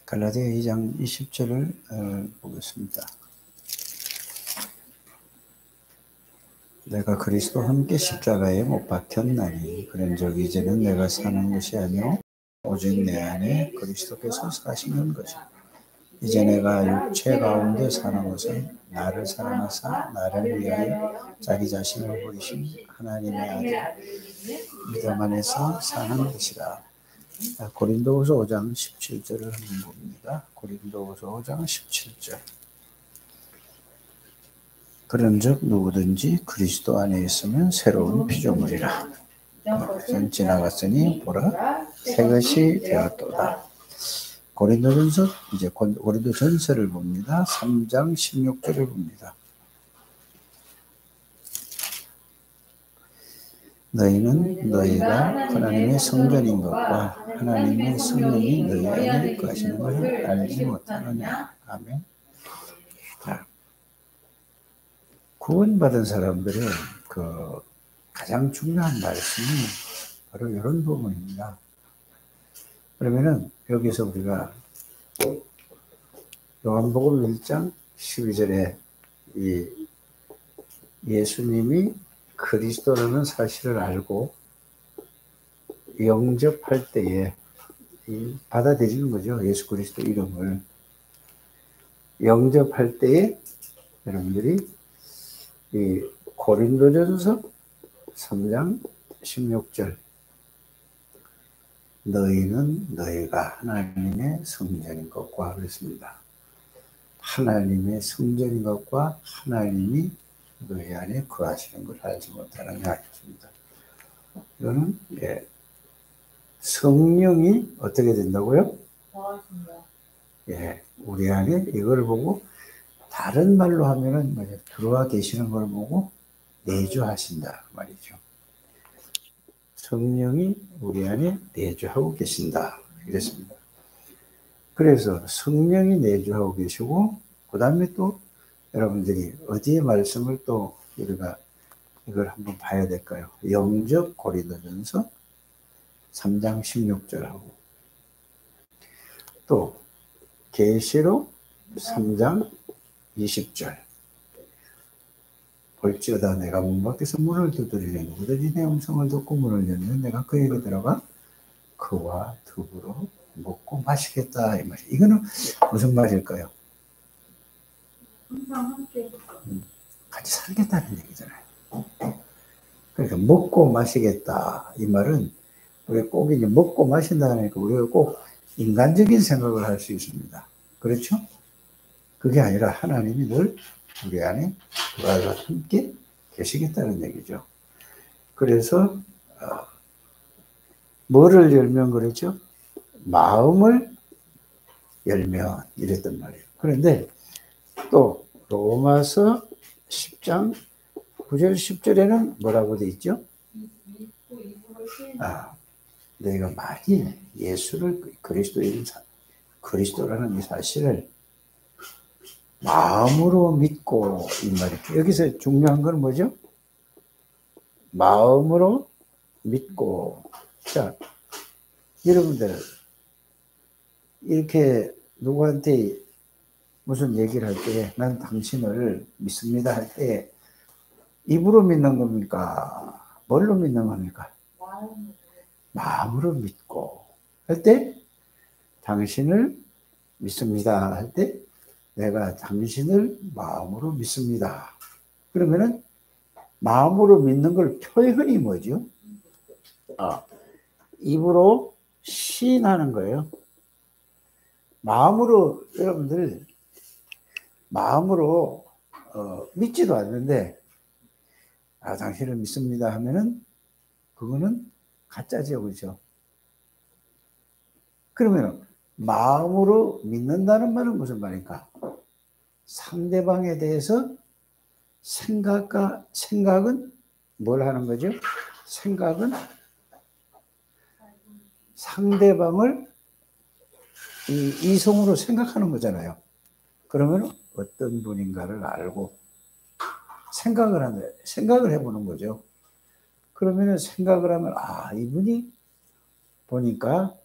갈라디아 2장 20절을 보겠습니다. 내가 그리스도와 함께 십자가에 못 박혔나니 그런즉 이제는 내가 사는 것이 아니요 오직 내 안에 그리스도께서 사시는 것이라. 이제 내가 육체 가운데 사는 것은 나를 사랑하사 나를 위하여 자기 자신을 버리신 하나님의 아들 믿음 안에서 사는 것이라. 고린도후서 5장 17절을 한번 봅니다. 고린도후서 5장 17절. 그런즉 누구든지 그리스도 안에 있으면 새로운 피조물이라. 전 지나갔으니 보라 새 것이 되었도다. 고린도전서 이제 고린도전서를 봅니다. 3장 16절을 봅니다. 너희는 너희가 하나님의 성전인 것과 하나님의 성령이 너희 안에 거하시는 것을 알지 못하느냐. 아멘. 자, 구원받은 사람들의 그 가장 중요한 말씀이 바로 이런 부분입니다. 그러면은 여기서 우리가 요한복음 1장 12절에 이 예수님이 그리스도라는 사실을 알고 영접할 때에 받아들이는 거죠. 예수 그리스도 이름을 영접할 때에 여러분들이 이 고린도전서 3장 16절 너희는 너희가 하나님의 성전인 것과 그랬습니다. 하나님의 성전인 것과 하나님이 너희 안에 거하시는 걸 알지 못하느냐 하셨습니다. 이거는 성령이 어떻게 된다고요? 우리 안에 이걸 보고 다른 말로 하면은 들어와 계시는 걸 보고 내주하신다 말이죠. 성령이 우리 안에 내주하고 계신다 이랬습니다. 그래서 성령이 내주하고 계시고 그 다음에 또 여러분들이 어디에 말씀을 또 우리가 이걸 한번 봐야 될까요? 영접 고린도전서 3장 16절하고 또 계시록 3장 20절 볼지어다 내가 문 밖에서 문을 두드리려 누구든지 내 음성을 듣고 문을 열면 내가 그에게 들어가 그와 더불어 먹고 마시겠다 이 말이. 이거는 무슨 말일까요? 항상 함께 같이 살겠다는 얘기잖아요. 그러니까 먹고 마시겠다 이 말은 우리가 꼭 이제 먹고 마신다니까 우리가 꼭 인간적인 생각을 할 수 있습니다. 그렇죠? 그게 아니라 하나님이 늘 우리 안에 그와 함께 계시겠다는 얘기죠. 그래서 뭐를 열면 그랬죠? 마음을 열면 이랬단 말이에요. 그런데 또 로마서 10장 9절 10절에는 뭐라고 돼 있죠? 너희가 만일 예수를 그리스도라는 이 사실을 마음으로 믿고 이 말이에요. 여기서 중요한 건 뭐죠? 마음으로 믿고. 자, 여러분들 이렇게 누구한테 무슨 얘기를 할 때 난 당신을 믿습니다 할 때 입으로 믿는 겁니까? 뭘로 믿는 겁니까? 마음으로 믿고 할 때 당신을 믿습니다 할 때 내가 당신을 마음으로 믿습니다. 그러면은 마음으로 믿는 걸 표현이 뭐죠? 입으로 시인하는 거예요. 마음으로 여러분들 마음으로 믿지도 않는데 당신을 믿습니다 하면은 그거는 가짜죠, 그렇죠? 그러면 마음으로 믿는다는 말은 무슨 말입니까? 상대방에 대해서 생각은 뭘 하는 거죠? 생각은 상대방을 이성으로 생각하는 거잖아요. 그러면 어떤 분인가를 알고 생각을 해보는 거죠. 그러면 생각을 하면, 이분이 보니까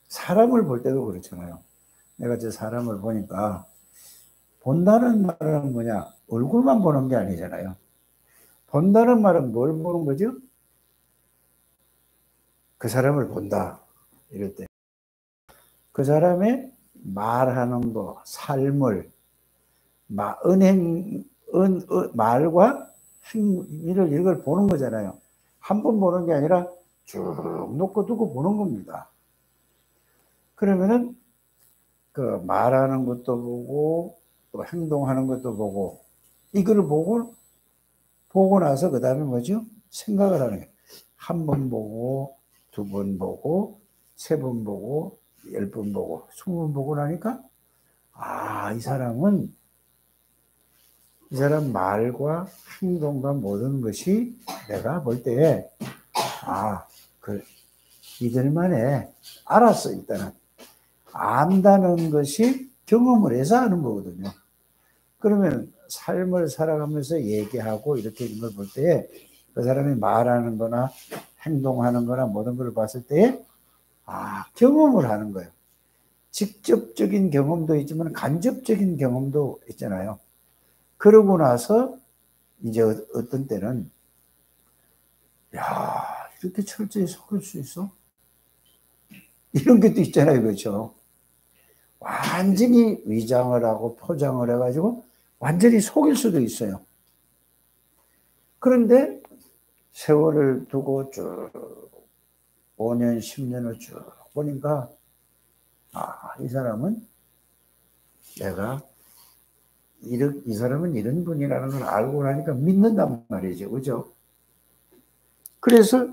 사람을 볼 때도 그렇잖아요. 내가 저 사람을 보니까, 본다는 말은 뭐냐? 얼굴만 보는 게 아니잖아요. 본다는 말은 뭘 보는 거죠? 그 사람을 본다. 이럴 때. 그 사람의 말하는 거, 삶을, 말과 행위를 이걸 보는 거잖아요. 한 번 보는 게 아니라 쭉 놓고 두고 보는 겁니다. 그러면은 그 말하는 것도 보고 또 행동하는 것도 보고 이걸 보고 나서 그 다음에 뭐죠? 생각을 하는 거예요. 한 번 보고 두 번 보고 세 번 보고 10번 보고 20번 보고 나니까 이 사람 말과 행동과 모든 것이 내가 볼 때에 이들만에 알았어. 일단은 안다는 것이 경험을 해서 하는 거거든요. 그러면 삶을 살아가면서 얘기하고 이렇게 있는 걸 볼 때에 그 사람이 말하는 거나 행동하는 거나 모든 걸 봤을 때에 경험을 하는 거예요. 직접적인 경험도 있지만 간접적인 경험도 있잖아요. 그러고 나서 이제 어떤 때는 이렇게 철저히 속일 수 있어? 이런 것도 있잖아요. 그렇죠? 완전히 위장을 하고 포장을 해가지고 완전히 속일 수도 있어요. 그런데 세월을 두고 쭉 5년, 10년을 쭉 보니까 이 사람은 내가 이 사람은 이런 분이라는 걸 알고 나니까 믿는단 말이죠. 그죠? 그래서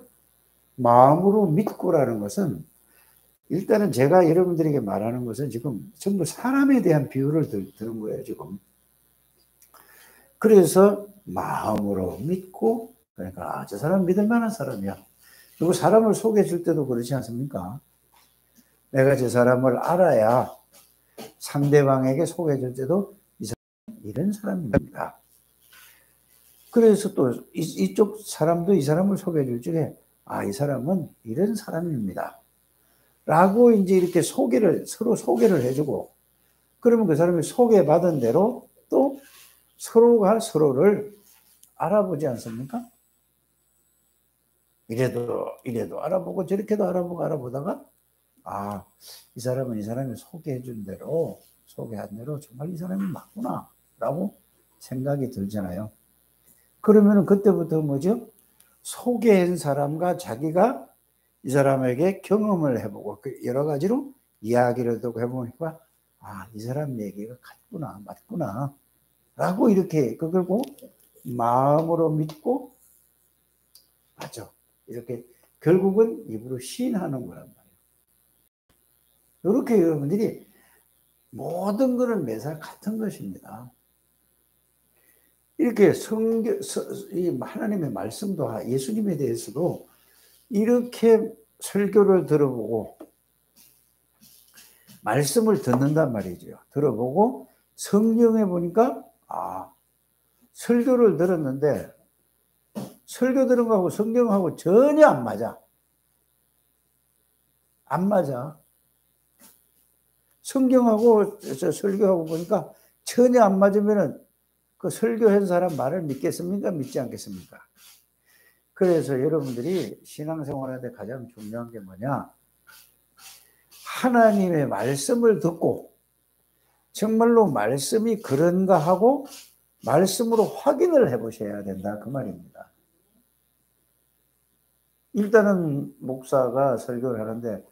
마음으로 믿고라는 것은 일단은 제가 여러분들에게 말하는 것은 지금 전부 사람에 대한 비유를 들은 거예요. 지금. 그래서 마음으로 믿고 그러니까 저 사람 믿을 만한 사람이야. 그리고 사람을 소개해 줄 때도 그렇지 않습니까? 내가 저 사람을 알아야 상대방에게 소개해 줄 때도 이 사람은 이런 사람입니다. 그래서 또 이쪽 사람도 이 사람을 소개해 줄 적에 이 사람은 이런 사람입니다. 라고 이제 이렇게 서로 소개를 해주고 그러면 그 사람이 소개받은 대로 또 서로가 서로를 알아보지 않습니까? 이래도 알아보고 저렇게도 알아보다가 이 사람은 이 사람이 소개해 준 대로 소개한 대로 정말 이 사람이 맞구나 라고 생각이 들잖아요. 그러면 그때부터 뭐죠? 소개한 사람과 자기가 이 사람에게 경험을 해보고 여러 가지로 이야기를 또 해보니까 이 사람 얘기가 같구나 맞구나 라고 이렇게 그리고 마음으로 믿고 맞아 이렇게 결국은 입으로 시인하는 거란 말이에요. 이렇게 여러분들이 모든 것은 매사 같은 것입니다. 이렇게 하나님의 말씀도 예수님에 대해서도 이렇게 설교를 들어보고 말씀을 듣는단 말이죠. 들어보고 성경에 보니까 설교를 들었는데 설교 들은 거하고 성경하고 전혀 안 맞아. 안 맞아. 성경하고 설교하고 보니까 전혀 안 맞으면은 그 설교한 사람 말을 믿겠습니까? 믿지 않겠습니까? 그래서 여러분들이 신앙생활할 때 가장 중요한 게 뭐냐? 하나님의 말씀을 듣고 정말로 말씀이 그런가 하고 말씀으로 확인을 해보셔야 된다. 그 말입니다. 일단은 목사가 설교를 하는데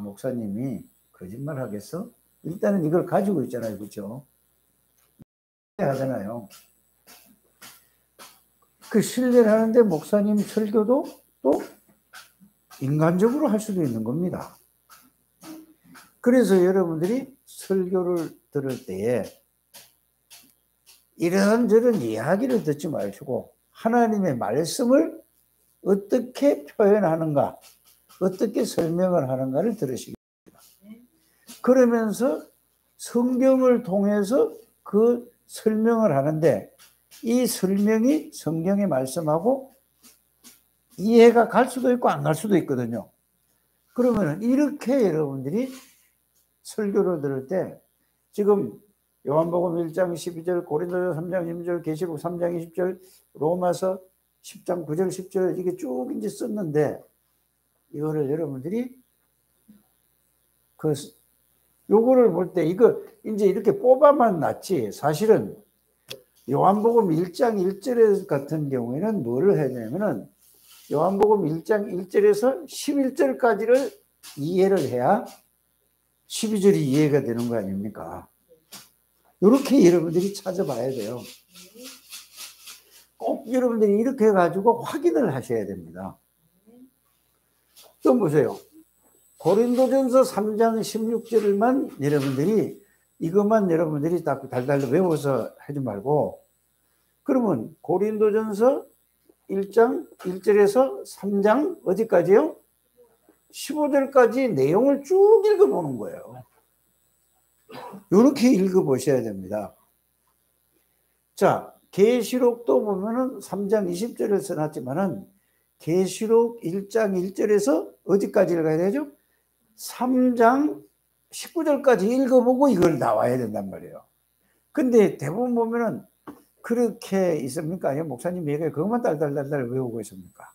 목사님이 거짓말 하겠어? 일단은 이걸 가지고 있잖아요. 그렇죠? 하잖아요. 그 신뢰를 하는데 목사님 설교도 또 인간적으로 할 수도 있는 겁니다. 그래서 여러분들이 설교를 들을 때에 이런저런 이야기를 듣지 마시고 하나님의 말씀을 어떻게 표현하는가 어떻게 설명을 하는가를 들으시기 바랍니다. 그러면서 성경을 통해서 그 설명을 하는데 이 설명이 성경의 말씀하고 이해가 갈 수도 있고 안 갈 수도 있거든요. 그러면 이렇게 여러분들이 설교를 들을 때 지금 요한복음 1장 12절, 고린도서 3장 20절, 계시록 3장 20절, 로마서 10장 9절, 10절 이게 쭉 이제 썼는데 이거를 여러분들이 요거를 볼 때 이거 이제 이렇게 뽑아만 놨지 사실은 요한복음 1장 1절 같은 경우에는 뭐를 해야 되냐면은 요한복음 1장 1절에서 11절까지를 이해를 해야 12절이 이해가 되는 거 아닙니까? 이렇게 여러분들이 찾아봐야 돼요. 꼭 여러분들이 이렇게 해가지고 확인을 하셔야 됩니다. 또 보세요. 고린도전서 3장 16절만 여러분들이 이것만 여러분들이 다 달달 외워서 하지 말고 그러면 고린도전서 1장 1절에서 3장 어디까지요? 15절까지 내용을 쭉 읽어보는 거예요. 이렇게 읽어보셔야 됩니다. 자, 계시록도 보면은 3장 20절을 써놨지만은 계시록 1장 1절에서 어디까지 읽어야 되죠? 3장 19절까지 읽어보고 이걸 나와야 된단 말이에요. 근데 대부분 보면은 그렇게 있습니까? 목사님 얘기에 그것만 달달달달 외우고 있습니까?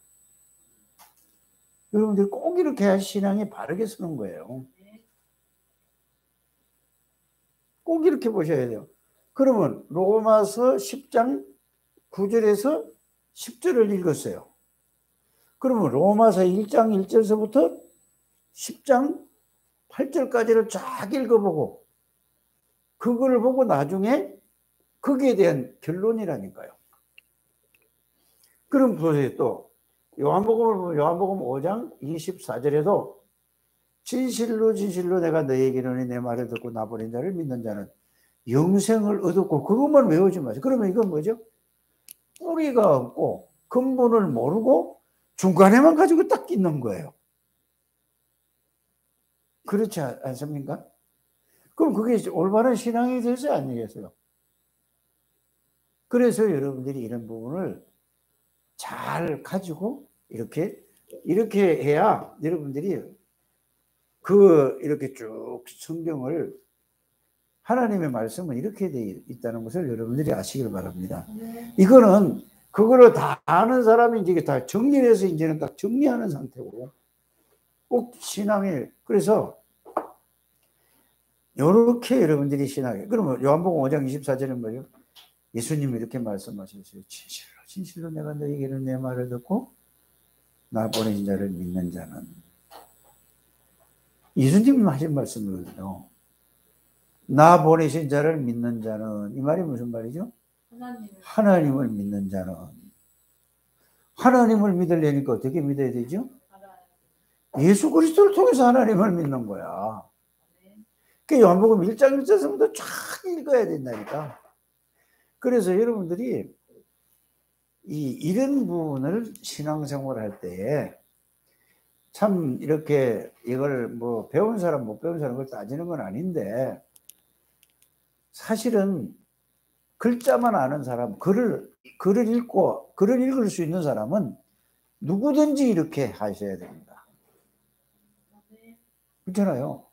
여러분들 꼭 이렇게 해야 신앙이 바르게 쓰는 거예요. 꼭 이렇게 보셔야 돼요. 그러면 로마서 10장 9절에서 10절을 읽었어요. 그러면 로마서 1장 1절서부터 10장 8절까지를 쫙 읽어보고 그걸 보고 나중에 거기에 대한 결론이라니까요. 그럼 보세요. 또 요한복음을 보면 요한복음 5장 24절에도 진실로 진실로 내가 너희에게 이르노니 내 말을 듣고 나 보낸 자를 믿는 자는 영생을 얻었고 그것만 외우지 마세요. 그러면 이건 뭐죠? 뿌리가 없고 근본을 모르고 중간에만 가지고 딱 있는 거예요. 그렇지 않습니까? 그럼 그게 올바른 신앙이 되지 아니겠어요? 그래서 여러분들이 이런 부분을 잘 가지고 이렇게 해야 여러분들이 이렇게 쭉 성경을 하나님의 말씀은 이렇게 되어 있다는 것을 여러분들이 아시길 바랍니다. 이거는 그거를 다 아는 사람이 이제 다 정리를 해서 이제는 딱 정리하는 상태고 꼭 신앙에 그래서 이렇게 여러분들이 신앙에 그러면 요한복음 5장 24절은 뭐예요? 예수님이 이렇게 말씀하셨어요. 진실로 진실로 내가 너희에게는 내 말을 듣고 나 보낸 자를 믿는 자는 예수님이 하신 말씀이거든요. 나 보내신 자를 믿는 자는 이 말이 무슨 말이죠? 하나님을 믿는 자는 하나님을 믿으려니까 어떻게 믿어야 되죠? 예수 그리스도를 통해서 하나님을 믿는 거야. 그러니까 요한복음 1장 1절부터 쫙 읽어야 된다니까. 그래서 여러분들이 이런 부분을 신앙생활 할 때에 참 이렇게 이걸 뭐 배운 사람 못 배운 사람을 따지는 건 아닌데 사실은 글자만 아는 사람, 글을 읽고 글을 읽을 수 있는 사람은 누구든지 이렇게 하셔야 됩니다. 그렇잖아요.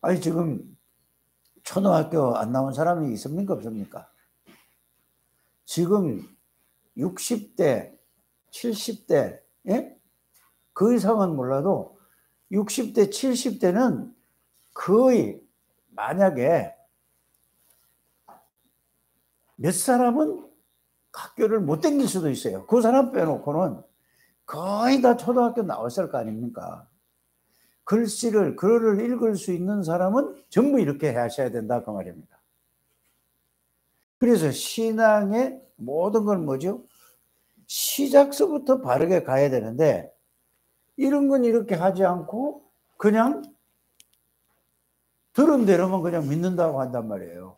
아니 지금 초등학교 안 나온 사람이 있습니까? 없습니까? 지금 60대, 70대, 예? 그 이상은 몰라도 60대, 70대는 거의 만약에 몇 사람은 학교를 못 다닐 수도 있어요. 그 사람 빼놓고는 거의 다 초등학교 나왔을 거 아닙니까? 글을 읽을 수 있는 사람은 전부 이렇게 하셔야 된다 그 말입니다. 그래서 신앙의 모든 건 뭐죠? 시작서부터 바르게 가야 되는데 이런 건 이렇게 하지 않고 그냥 들은 대로만 그냥 믿는다고 한단 말이에요.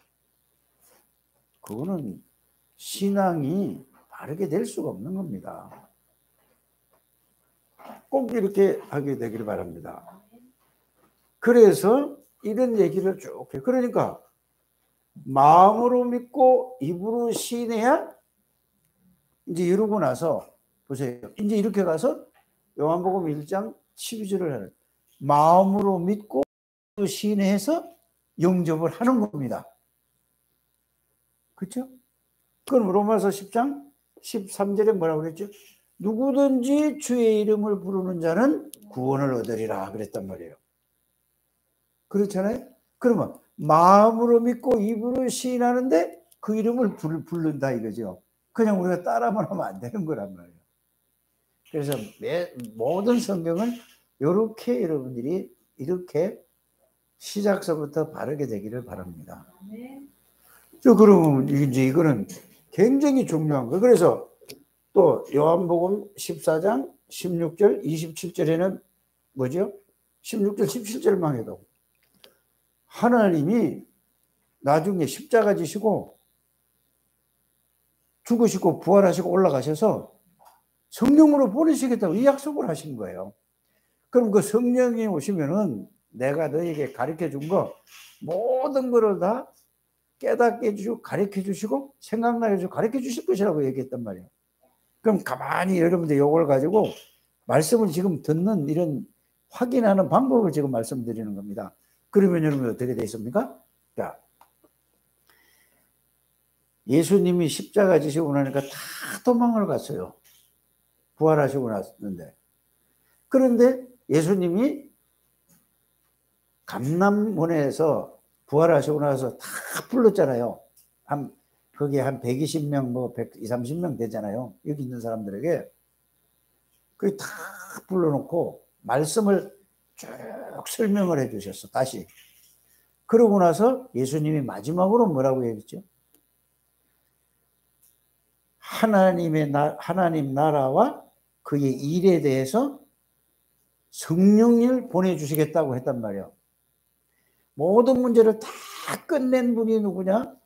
그거는 신앙이 바르게 될 수가 없는 겁니다. 꼭 이렇게 하게 되기를 바랍니다. 그래서 이런 얘기를 쭉 해. 그러니까 마음으로 믿고 입으로 시인해야 이제 이러고 나서 보세요. 이제 이렇게 가서 요한복음 1장 12절을 하는 마음으로 믿고 시인해서 영접을 하는 겁니다. 그렇죠? 그럼 로마서 10장 13절에 뭐라고 그랬죠? 누구든지 주의 이름을 부르는 자는 구원을 얻으리라 그랬단 말이에요. 그렇잖아요? 그러면 마음으로 믿고 입으로 시인하는데 그 이름을 부른다 이거죠. 그냥 우리가 따라만 하면 안 되는 거란 말이에요. 그래서 모든 성경은 이렇게 여러분들이 이렇게 시작서부터 바르게 되기를 바랍니다. 그러면 이제 이거는 굉장히 중요한 거예요. 그래서 또 요한복음 14장 16절 27절에는 뭐죠? 16절 17절만 해도 하나님이 나중에 십자가 지시고 죽으시고 부활하시고 올라가셔서 성령으로 보내시겠다고 이 약속을 하신 거예요. 그럼 그 성령이 오시면은 내가 너에게 가르쳐 준 거 모든 거를 다 깨닫게 해주시고 가르쳐 주시고 생각나게 해주시고 가르쳐 주실 것이라고 얘기했단 말이에요. 그럼 가만히 여러분들 이걸 가지고 말씀을 지금 듣는 이런 확인하는 방법을 지금 말씀드리는 겁니다. 그러면 여러분 어떻게 되어 있습니까? 자, 예수님이 십자가 지시고 나니까 다 도망을 갔어요. 부활하시고 났는데. 그런데 예수님이 감람원에서 부활하시고 나서 다 불렀잖아요. 거기에 한 120명, 뭐 120, 30명 되잖아요. 여기 있는 사람들에게. 그 다 불러놓고 말씀을 쭉 설명을 해 주셨어. 다시. 그러고 나서 예수님이 마지막으로 뭐라고 얘기했죠? 하나님 나라와 그의 일에 대해서 성령을 보내주시겠다고 했단 말이에요. 모든 문제를 다 끝낸 분이 누구냐?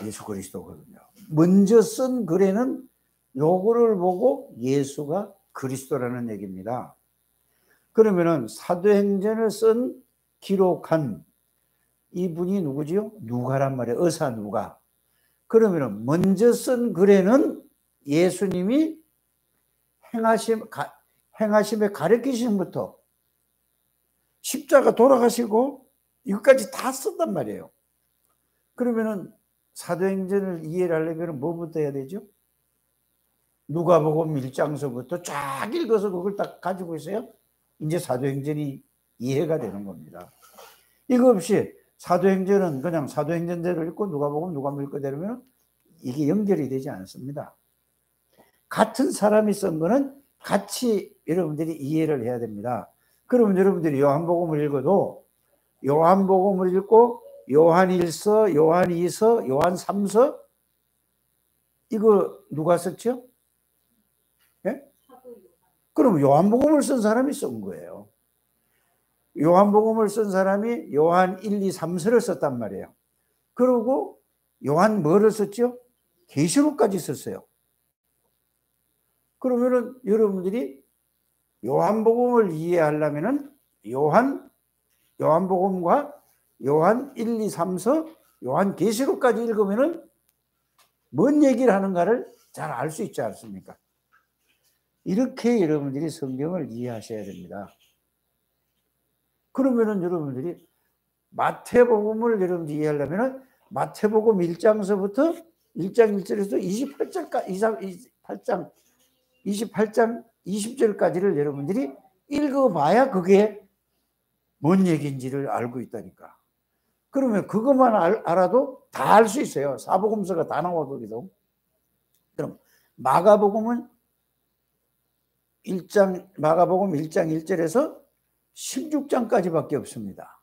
예수 그리스도거든요. 먼저 쓴 글에는 요거를 보고 예수가 그리스도라는 얘기입니다. 그러면은 사도행전을 기록한 이분이 누구지요? 누가란 말이에요. 의사 누가. 그러면은 먼저 쓴 글에는 예수님이 행하심의 가르치심부터 십자가 돌아가시고 이것까지 다 썼단 말이에요. 그러면은 사도행전을 이해를 하려면 뭐부터 해야 되죠? 누가복음 1장서부터 쫙 읽어서 그걸 딱 가지고 있어요. 이제 사도행전이 이해가 되는 겁니다. 이거 없이 사도행전은 그냥 사도행전대로 읽고 누가복음 읽고 되면 이게 연결이 되지 않습니다. 같은 사람이 쓴 거는 같이 여러분들이 이해를 해야 됩니다. 그러면 여러분들이 요한복음을 읽어도 요한복음을 읽고 요한 1서, 요한 2서, 요한 3서 이거 누가 썼죠? 예? 그럼 요한복음을 쓴 사람이 쓴 거예요. 요한복음을 쓴 사람이 요한 1, 2, 3서를 썼단 말이에요. 그리고 요한 뭐를 썼죠? 계시록까지 썼어요. 그러면은 여러분들이 요한복음을 이해하려면은 요한복음과 요한 1, 2, 3서, 요한 계시록까지 읽으면은 뭔 얘기를 하는가를 잘 알 수 있지 않습니까? 이렇게 여러분들이 성경을 이해하셔야 됩니다. 그러면은 여러분들이 마태복음을 여러분들이 이해하려면은 마태복음 1장서부터 1장 1절에서 28장 20절까지를 여러분들이 읽어봐야 그게 뭔 얘기인지를 알고 있다니까. 그러면 그것만 알아도 다 알 수 있어요. 사복음서가 다 나와 거기도. 그럼 마가복음 1장 1절에서 16장까지밖에 없습니다.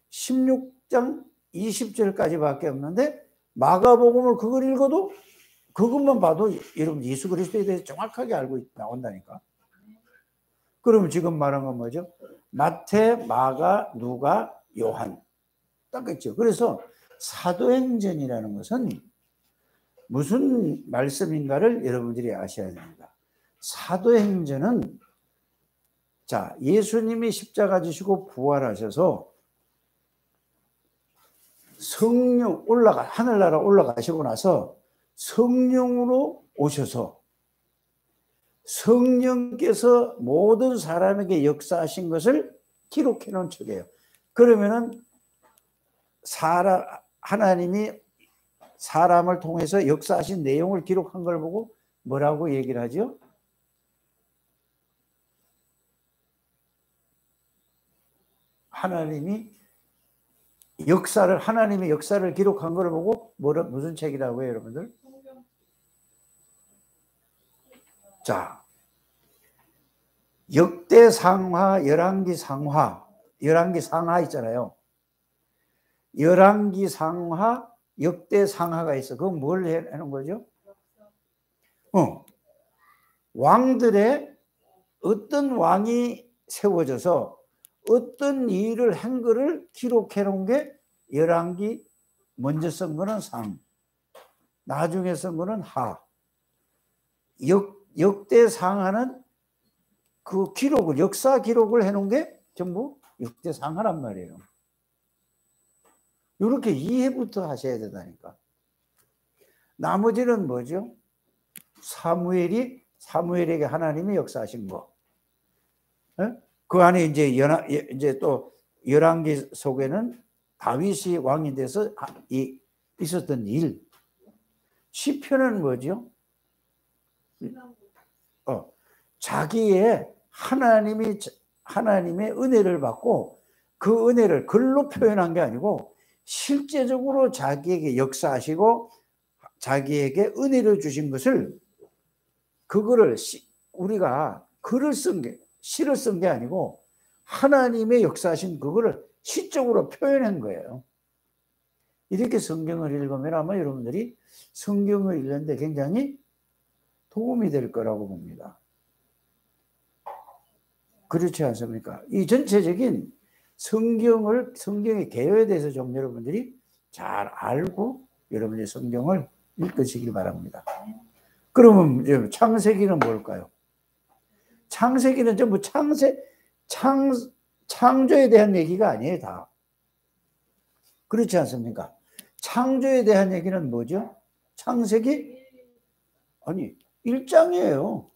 16장 20절까지밖에 없는데 마가복음을 그걸 읽어도 그것만 봐도 여러분 예수 그리스도에 대해서 정확하게 알고 나온다니까. 그러면 지금 말한 건 뭐죠? 마태, 마가, 누가, 요한. 딱겠죠. 그래서 사도행전이라는 것은 무슨 말씀인가를 여러분들이 아셔야 됩니다. 사도행전은 자, 예수님이 십자가 지시고 부활하셔서 성령 하늘나라 올라가시고 나서 성령으로 오셔서 성령께서 모든 사람에게 역사하신 것을 기록해 놓은 책이에요. 그러면은 하나님이 사람을 통해서 역사하신 내용을 기록한 걸 보고 뭐라고 얘기를 하죠? 하나님의 역사를 기록한 걸 보고 무슨 책이라고 해요, 여러분들? 자, 역대상하, 열왕기상하 있잖아요. 열왕기상하, 역대상하가 있어. 그건 뭘 하는 거죠? 왕들의 어떤 왕이 세워져서 어떤 일을 한 거를 기록해 놓은 게 열왕기, 먼저 쓴 거는 상, 나중에 쓴 거는 하. 역대상하는 그 기록을, 역사 기록을 해 놓은 게 전부 역대상하란 말이에요. 이렇게 이해부터 하셔야 되다니까. 나머지는 뭐죠? 사무엘에게 하나님이 역사하신 거. 그 안에 이제 또 열왕기 속에는 다윗이 왕이 돼서 있었던 일. 시편은 뭐죠? 자기의 하나님의 은혜를 받고 그 은혜를 글로 표현한 게 아니고 실제적으로 자기에게 역사하시고 자기에게 은혜를 주신 것을 그거를 우리가 글을 쓴 게 시를 쓴 게 아니고 하나님의 역사하신 그거를 시적으로 표현한 거예요. 이렇게 성경을 읽으면 아마 여러분들이 성경을 읽는데 굉장히 도움이 될 거라고 봅니다. 그렇지 않습니까? 이 전체적인 성경의 개요에 대해서 좀 여러분들이 잘 알고 여러분의 성경을 읽으시길 바랍니다. 그러면 창세기는 뭘까요? 창세기는 전부 창조에 대한 얘기가 아니에요, 다. 그렇지 않습니까? 창조에 대한 얘기는 뭐죠? 창세기? 아니, 1장이에요.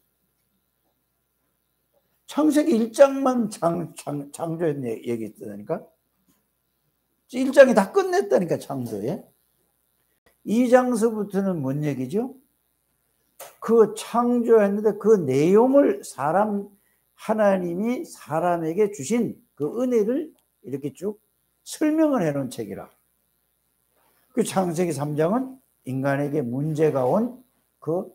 창세기 1장만 창조에 얘기했다니까? 1장이 다 끝냈다니까, 창조에. 2장서부터는 뭔 얘기죠? 그 창조했는데 그 내용을 하나님이 사람에게 주신 그 은혜를 이렇게 쭉 설명을 해놓은 책이라. 그 창세기 3장은 인간에게 문제가 온 그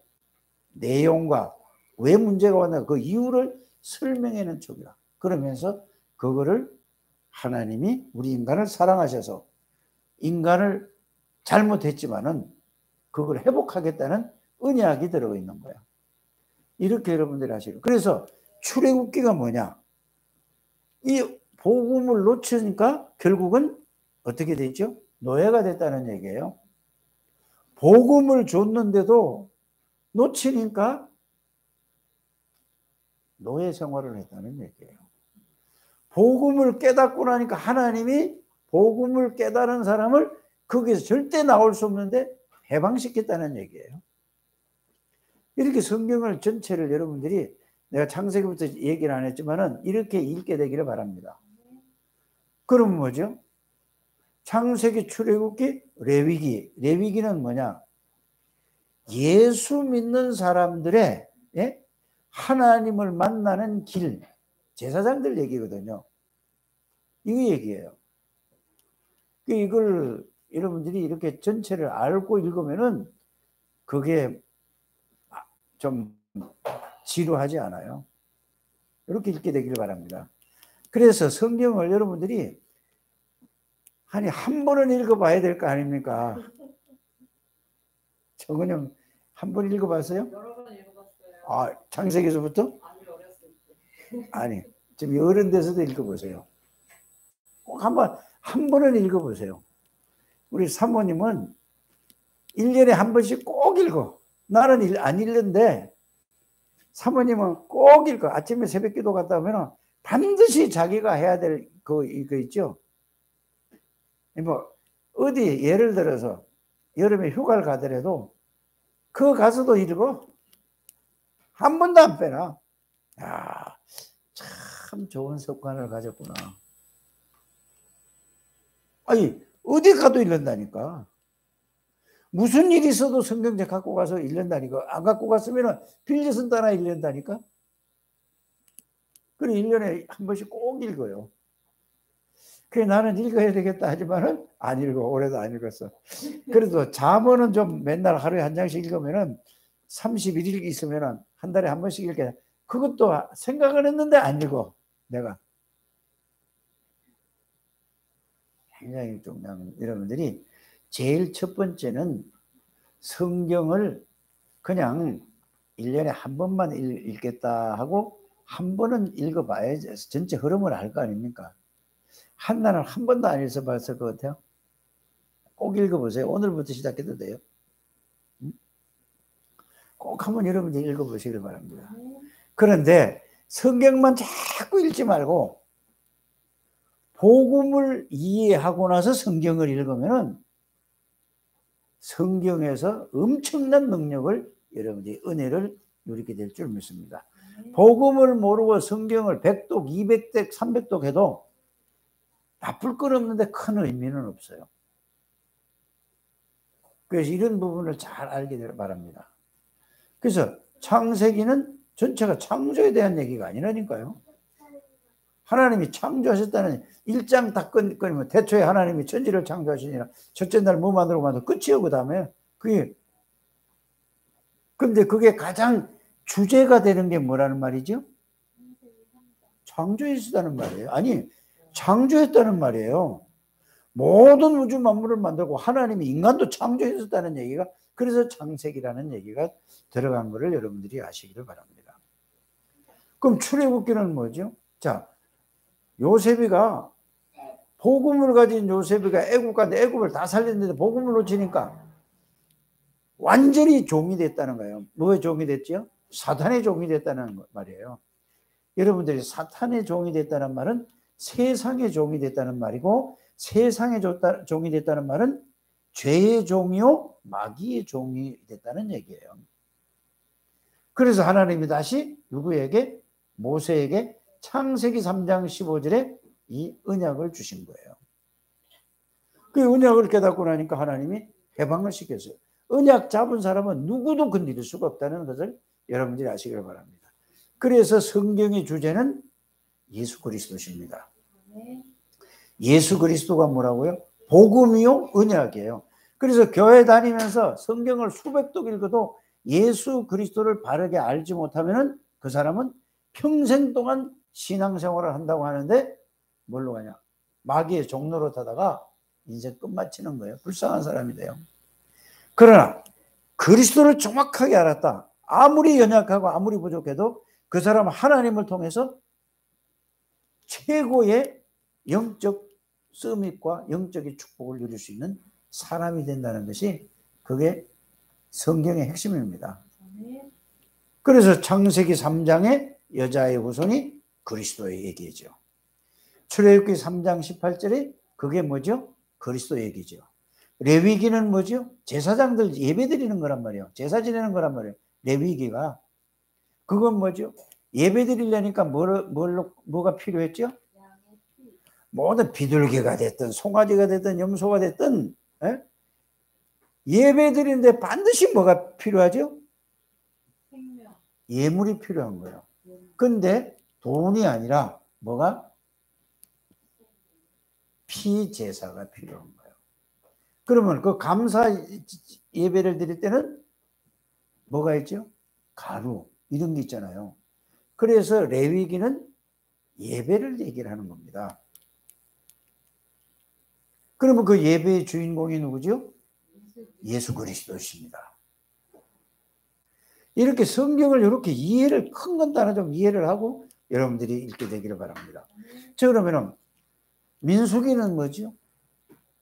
내용과 왜 문제가 왔나 그 이유를 설명해놓은 책이라. 그러면서 그거를 하나님이 우리 인간을 사랑하셔서 인간을 잘못했지만은 그걸 회복하겠다는 언약이 들어가 있는 거야. 이렇게 여러분들이 하시고. 그래서 출애굽기가 뭐냐? 이 복음을 놓치니까 결국은 어떻게 되죠? 노예가 됐다는 얘기예요. 복음을 줬는데도 놓치니까 노예 생활을 했다는 얘기예요. 복음을 깨닫고 나니까 하나님이 복음을 깨달은 사람을 거기서 절대 나올 수 없는데 해방시켰다는 얘기예요. 이렇게 성경을 전체를 여러분들이 내가 창세기부터 얘기를 안 했지만은 이렇게 읽게 되기를 바랍니다. 그럼 뭐죠? 창세기, 출애굽기, 레위기는 뭐냐? 예수 믿는 사람들의 하나님을 만나는 길, 제사장들 얘기거든요. 이거 얘기예요. 이걸 여러분들이 이렇게 전체를 알고 읽으면은 그게 좀 지루하지 않아요. 이렇게 읽게 되기를 바랍니다. 그래서 성경을 여러분들이 한 번은 읽어봐야 될 거 아닙니까? 정은영 한 번 읽어봤어요? 여러 번 읽어봤어요. 아, 창세기에서부터? 아니, 어렸을 때. 아니, 지금 어른 돼서도 읽어보세요. 꼭 한 번은 읽어보세요. 우리 사모님은 1년에 한 번씩 꼭 읽어. 나는 안 읽는데 사모님은 꼭 읽어. 아침에 새벽 기도 갔다 오면 반드시 자기가 해야 될 이거 있죠. 뭐 어디 예를 들어서 여름에 휴가를 가더라도 그 가서도 읽어. 한 번도 안 빼나. 야, 참 좋은 습관을 가졌구나. 아니 어디 가도 읽는다니까. 무슨 일이 있어도 성경책 갖고 가서 읽는다니까. 안 갖고 갔으면 빌려서 따라 읽는다니까. 그래 1년에 한 번씩 꼭 읽어요. 그래 나는 읽어야 되겠다 하지만은 안 읽어. 올해도 안 읽었어. 그래도 잠언은 좀 맨날 하루에 한 장씩 읽으면은 31일 있으면은 한 달에 한 번씩 읽게. 그것도 생각을 했는데 안 읽어. 내가. 굉장히 중요한 여러분들이 제일 첫 번째는 성경을 그냥 1년에 한 번만 읽겠다 하고 한 번은 읽어봐야지 전체 흐름을 알 거 아닙니까? 한나는 한 번도 안 읽어봤을 것 같아요. 꼭 읽어보세요. 오늘부터 시작해도 돼요. 꼭 한번 여러분들이 읽어보시길 바랍니다. 그런데 성경만 자꾸 읽지 말고 복음을 이해하고 나서 성경을 읽으면 성경에서 엄청난 능력을 여러분들이 은혜를 누리게 될 줄 믿습니다. 복음을 모르고 성경을 100독, 200독, 300독 해도 나쁠 건 없는데 큰 의미는 없어요. 그래서 이런 부분을 잘 알게 되길 바랍니다. 그래서 창세기는 전체가 창조에 대한 얘기가 아니라니까요. 하나님이 창조하셨다는 1장 다 끊으면 태초에 하나님이 천지를 창조하시니라 첫째 날 뭐 만들고 끝이요. 그 다음에 근데 그게 가장 주제가 되는 게 뭐라는 말이죠? 창조했다는 말이에요. 아니 창조했다는 말이에요. 모든 우주 만물을 만들고 하나님이 인간도 창조했었다는 얘기가 그래서 창세기라는 얘기가 들어간 것을 여러분들이 아시기를 바랍니다. 그럼 출애굽기는 뭐죠? 자, 요셉이가 복음을 가진 요셉이가 애굽 갔는데 애굽을 다 살렸는데 복음을 놓치니까 완전히 종이 됐다는 거예요. 뭐의 종이 됐죠? 사탄의 종이 됐다는 말이에요. 여러분들이 사탄의 종이 됐다는 말은 세상의 종이 됐다는 말이고 세상의 종이 됐다는 말은 죄의 종이요 마귀의 종이 됐다는 얘기예요. 그래서 하나님이 다시 누구에게? 모세에게 창세기 3장 15절에 이 언약을 주신 거예요. 그 언약을 깨닫고 나니까 하나님이 해방을 시켰어요. 언약 잡은 사람은 누구도 건드릴 수가 없다는 것을 여러분들이 아시길 바랍니다. 그래서 성경의 주제는 예수 그리스도십니다. 예수 그리스도가 뭐라고요? 복음이요 언약이에요. 그래서 교회 다니면서 성경을 수백 독 읽어도 예수 그리스도를 바르게 알지 못하면 그 사람은 평생 동안 신앙생활을 한다고 하는데 뭘로 가냐? 마귀의 종로로 타다가 인생 끝마치는 거예요. 불쌍한 사람이 돼요. 그러나 그리스도를 정확하게 알았다. 아무리 연약하고 아무리 부족해도 그 사람은 하나님을 통해서 최고의 영적 서밋과 영적인 축복을 누릴 수 있는 사람이 된다는 것이 그게 성경의 핵심입니다. 그래서 창세기 3장의 여자의 후손이 그리스도의 얘기죠. 출애굽기 3장 18절에 그게 뭐죠? 그리스도 얘기죠. 레위기는 뭐죠? 제사장들 예배 드리는 거란 말이에요. 제사 지내는 거란 말이에요. 레위기가. 그건 뭐죠? 예배 드리려니까 뭐가 필요했죠? 모든 비둘기가 됐든 송아지가 됐든 염소가 됐든 예배 드리는데 반드시 뭐가 필요하죠? 예물이 필요한 거예요. 근데 돈이 아니라 뭐가? 피제사가 필요한 거예요. 그러면 그 감사 예배를 드릴 때는 뭐가 있죠? 가루 이런 게 있잖아요. 그래서 레위기는 예배를 얘기를 하는 겁니다. 그러면 그 예배의 주인공이 누구죠? 예수 그리스도십니다. 이렇게 성경을 이렇게 이해를 큰 건 따라 좀 이해를 하고 여러분들이 읽게 되기를 바랍니다. 자, 그러면은 민수기는 뭐죠?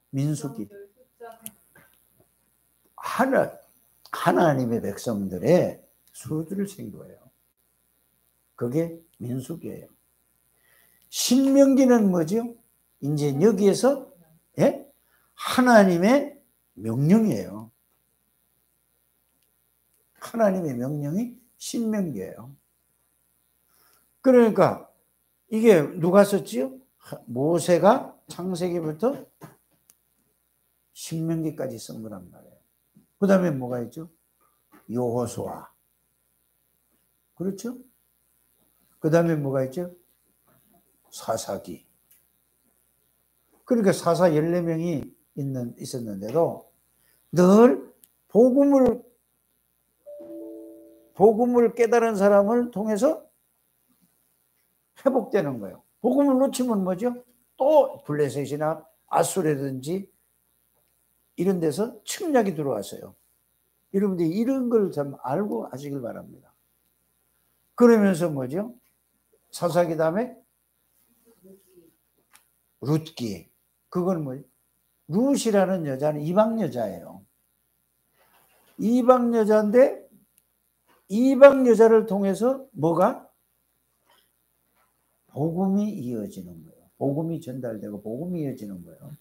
민수기. 하나님의 백성들의 수주를 센 거예요. 그게 민수기예요. 신명기는 뭐죠? 이제 여기에서 예? 하나님의 명령이에요. 하나님의 명령이 신명기예요. 그러니까 이게 누가 썼지요? 모세가 창세기부터 신명기까지 쓴 거란 말이에요. 그 다음에 뭐가 있죠? 여호수아. 그렇죠? 그 다음에 뭐가 있죠? 사사기. 그러니까 사사 14명이 있었는데도 늘 복음을 깨달은 사람을 통해서 회복되는 거예요. 복음을 놓치면 뭐죠? 또 블레셋이나 아수라든지 이런 데서 침략이 들어왔어요. 여러분들이 이런 걸 좀 알고 하시길 바랍니다. 그러면서 뭐죠? 사사기 다음에 룻기. 그건 뭐예요? 룻이라는 여자는 이방 여자예요. 이방 여자인데 이방 여자를 통해서 뭐가? 복음이 이어지는 거예요. 복음이 전달되고 복음이 이어지는 거예요.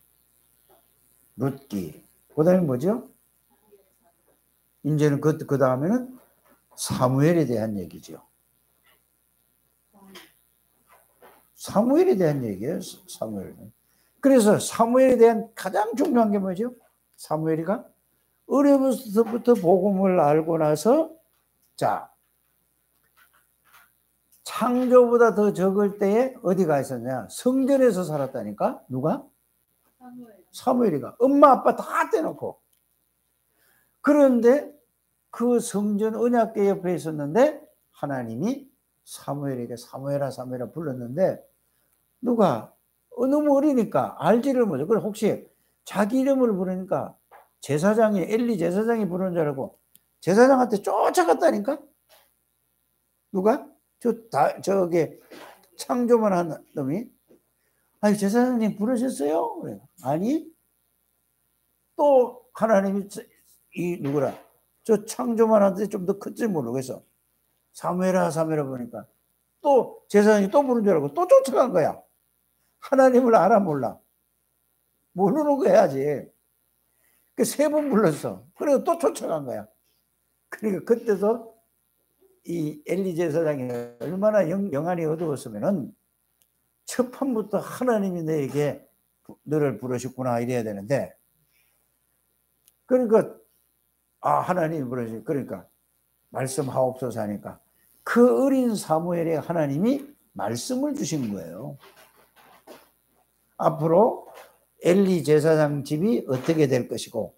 룻기. 그 다음에 뭐죠? 이제는 그 다음에는 사무엘에 대한 얘기죠. 사무엘에 대한 얘기예요. 사무엘. 그래서 사무엘에 대한 가장 중요한 게 뭐죠? 사무엘이가 어려서부터 복음을 알고 나서 자 창조보다 더 적을 때에 어디가 있었냐? 성전에서 살았다니까. 누가? 사무엘이가. 엄마 아빠 다 떼놓고. 그런데 그 성전 언약궤 옆에 있었는데 하나님이 사무엘에게 사무엘아 사무엘아 불렀는데 누가 너무 어리니까 알지를 못해. 그래 혹시 자기 이름을 부르니까 제사장이 엘리 제사장이 부르는 줄 알고 제사장한테 쫓아갔다니까. 누가? 저게 창조만 한 놈이 아니 제사장님 부르셨어요? 그래. 아니 또 하나님이 이 누구라 저 창조만 하는데 좀 더 큰지 모르겠어. 사무엘아 사무엘아 보니까 또 제사장이 또 부른 줄 알고 또 쫓아간 거야. 하나님을 알아 몰라. 모르는 거 해야지. 그 세 번 불렀어. 그리고 또 쫓아간 거야. 그러니까 그때도 이 엘리 제사장이 얼마나 영안이 어두웠으면은 첫 판부터 하나님이 너에게 너를 부르셨구나 이래야 되는데 그러니까 하나님이 부르시 그러니까 말씀하옵소서 하니까 그 어린 사무엘에 하나님이 말씀을 주신 거예요. 앞으로 엘리 제사장 집이 어떻게 될 것이고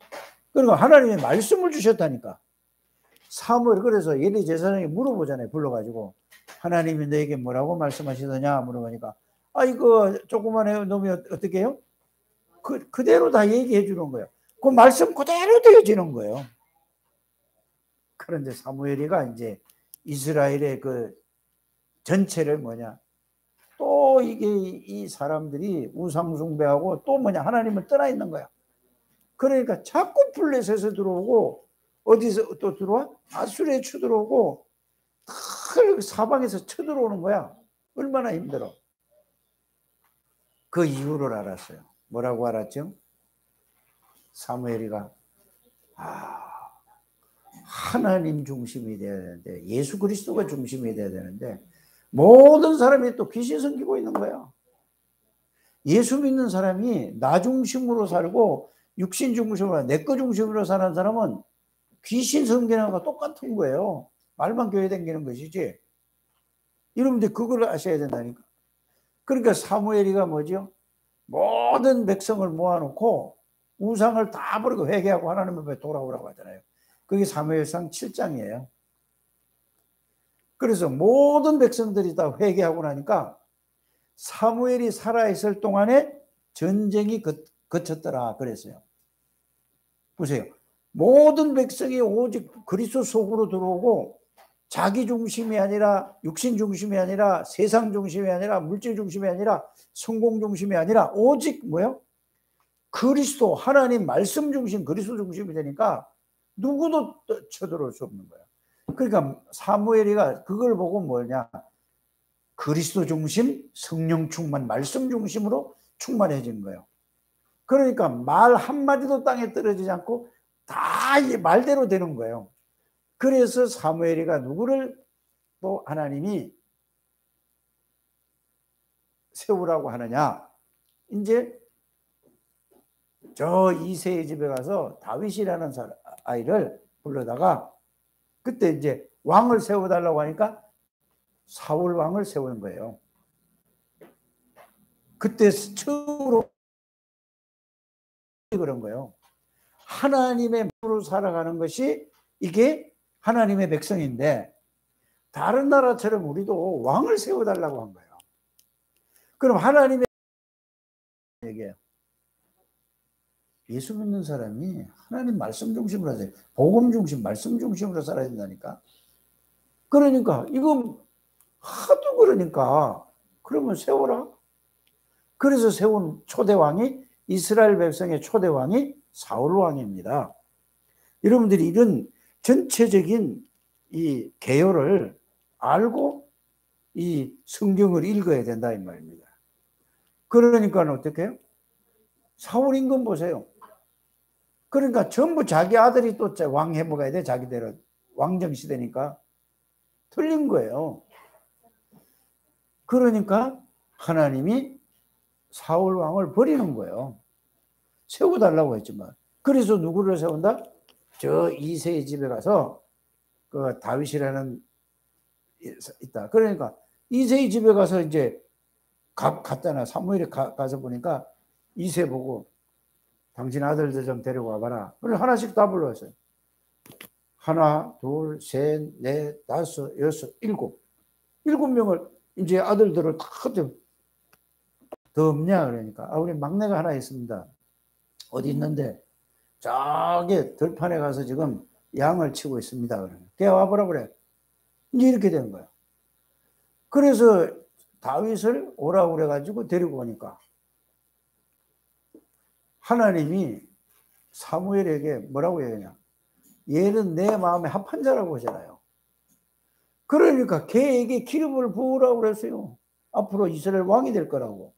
그리고 하나님이 말씀을 주셨다니까. 사무엘 그래서 엘리 제사장이 물어보잖아요. 불러가지고 하나님이 너에게 뭐라고 말씀하시더냐 물어보니까 이거 조그만 놈이 어떻게 해요? 그대로 다 얘기해 주는 거예요. 그 말씀 그대로 되어지는 거예요. 그런데 사무엘이가 이제 이스라엘의 그 전체를 뭐냐 또 이게 이 사람들이 우상숭배하고 또 뭐냐 하나님을 떠나 있는 거야. 그러니까 자꾸 블레셋에서 들어오고 어디서 또 들어와? 아수르에 쳐들어오고 사방에서 쳐들어오는 거야. 얼마나 힘들어. 그 이유를 알았어요. 뭐라고 알았죠? 사무엘이가 하나님 중심이 돼야 되는데 예수 그리스도가 중심이 돼야 되는데 모든 사람이 또 귀신 섬기고 있는 거야. 예수 믿는 사람이 나 중심으로 살고 육신 중심으로 내 거 중심으로 사는 사람은 귀신 섬기는 거와 똑같은 거예요. 말만 교회 다니는 것이지. 여러분들 그걸 아셔야 된다니까. 그러니까 사무엘이가 뭐죠? 모든 백성을 모아놓고 우상을 다 버리고 회개하고 하나님 앞에 돌아오라고 하잖아요. 그게 사무엘상 7장이에요. 그래서 모든 백성들이 다 회개하고 나니까 사무엘이 살아있을 동안에 전쟁이 그쳤더라 그랬어요. 보세요. 모든 백성이 오직 그리스도 속으로 들어오고 자기 중심이 아니라 육신 중심이 아니라 세상 중심이 아니라 물질 중심이 아니라 성공 중심이 아니라 오직 뭐요? 그리스도 하나님 말씀 중심 그리스도 중심이 되니까 누구도 쳐들어올 수 없는 거야. 그러니까 사무엘이가 그걸 보고 뭐냐 그리스도 중심, 성령 충만, 말씀 중심으로 충만해진 거예요. 그러니까 말 한마디도 땅에 떨어지지 않고 다 이 말대로 되는 거예요. 그래서 사무엘이가 누구를 또 하나님이 세우라고 하느냐. 이제 저 이새의 집에 가서 다윗이라는 아이를 불러다가 그때 이제 왕을 세워달라고 하니까 사울 왕을 세우는 거예요. 그때 처음으로 그런 거예요. 하나님의 몸으로 살아가는 것이 이게 하나님의 백성인데 다른 나라처럼 우리도 왕을 세워달라고 한 거예요. 그럼 하나님의 얘기예요. 예수 믿는 사람이 하나님 말씀 중심으로 살아야 돼. 복음 중심, 말씀 중심으로 살아야 된다니까. 그러니까 이거 하도 그러니까 그러면 세워라. 그래서 세운 초대왕이 이스라엘 백성의 초대왕이 사울 왕입니다. 여러분들이 이런 전체적인 이 개요를 알고 이 성경을 읽어야 된다 이 말입니다. 그러니까 어떻게 해요? 사울 임금 보세요. 그러니까 전부 자기 아들이 또 왕 해먹어야 돼. 자기대로 왕정 시대니까. 틀린 거예요. 그러니까 하나님이 사울 왕을 버리는 거예요. 세워달라고 했지만. 그래서 누구를 세운다? 저 이새의 집에 가서 그 다윗이라는 있다. 그러니까 이새의 집에 가서 이제 갔잖아. 사무엘이 가서 보니까 이새 보고 당신 아들들 좀 데리고 와봐라. 그래서 하나씩 다 불러왔어요. 하나, 둘, 셋, 넷, 다섯, 여섯, 일곱. 7명을 이제 아들들을 다 더 없냐 그러니까 우리 막내가 하나 있습니다. 어디 있는데 저기 들판에 가서 지금 양을 치고 있습니다. 그러면 걔 와보라 그래. 이제 이렇게 된 거야. 그래서 다윗을 오라고 그래가지고 데리고 오니까 하나님이 사무엘에게 뭐라고 얘기하냐. 얘는 내 마음에 합한 자라고 하잖아요. 그러니까 걔에게 기름을 부으라고 그랬어요. 앞으로 이스라엘 왕이 될 거라고.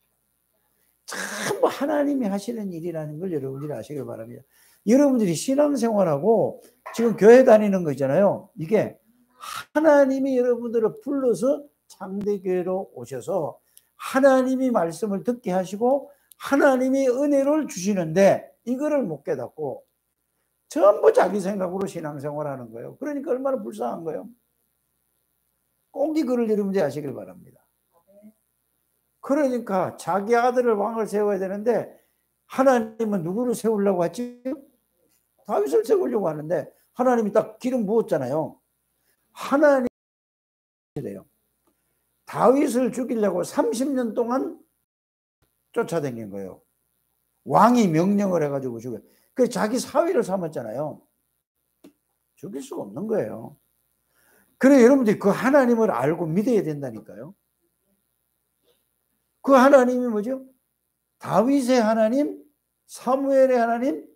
전부 하나님이 하시는 일이라는 걸 여러분들이 아시길 바랍니다. 여러분들이 신앙생활하고 지금 교회 다니는 거 있잖아요. 이게 하나님이 여러분들을 불러서 창대교회로 오셔서 하나님이 말씀을 듣게 하시고 하나님이 은혜를 주시는데 이거를 못 깨닫고 전부 자기 생각으로 신앙생활하는 거예요. 그러니까 얼마나 불쌍한 거예요. 꼭 이거를 여러분들이 아시길 바랍니다. 그러니까 자기 아들을 왕을 세워야 되는데 하나님은 누구를 세우려고 했지? 다윗을 세우려고 하는데 하나님이 딱 기름 부었잖아요. 하나님이 돼요. 다윗을 죽이려고 30년 동안 쫓아다닌 거예요. 왕이 명령을 해가지고 죽여. 그래서 자기 사위를 삼았잖아요. 죽일 수가 없는 거예요. 그래 여러분들이 그 하나님을 알고 믿어야 된다니까요. 그 하나님이 뭐죠? 다윗의 하나님, 사무엘의 하나님,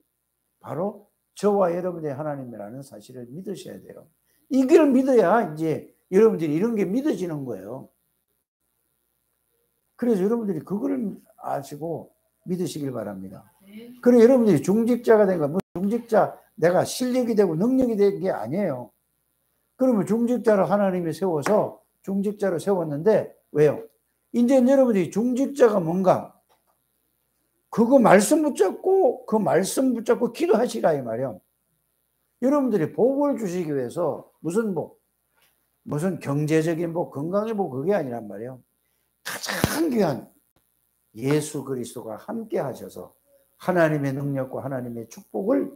바로 저와 여러분의 하나님이라는 사실을 믿으셔야 돼요. 이걸 믿어야 이제 여러분들이 이런 게 믿어지는 거예요. 그래서 여러분들이 그걸 아시고 믿으시길 바랍니다. 그래 여러분들이 중직자가 된 건 뭐 중직자 내가 실력이 되고 능력이 된 게 아니에요. 그러면 중직자를 하나님이 세워서 중직자로 세웠는데 왜요? 이제 여러분들이 중직자가 뭔가 그거 말씀 붙잡고 그 말씀 붙잡고 기도하시라 이 말이에요. 여러분들이 복을 주시기 위해서 무슨 경제적인 건강의 그게 아니란 말이에요. 가장 귀한 예수 그리스도가 함께 하셔서 하나님의 능력과 하나님의 축복을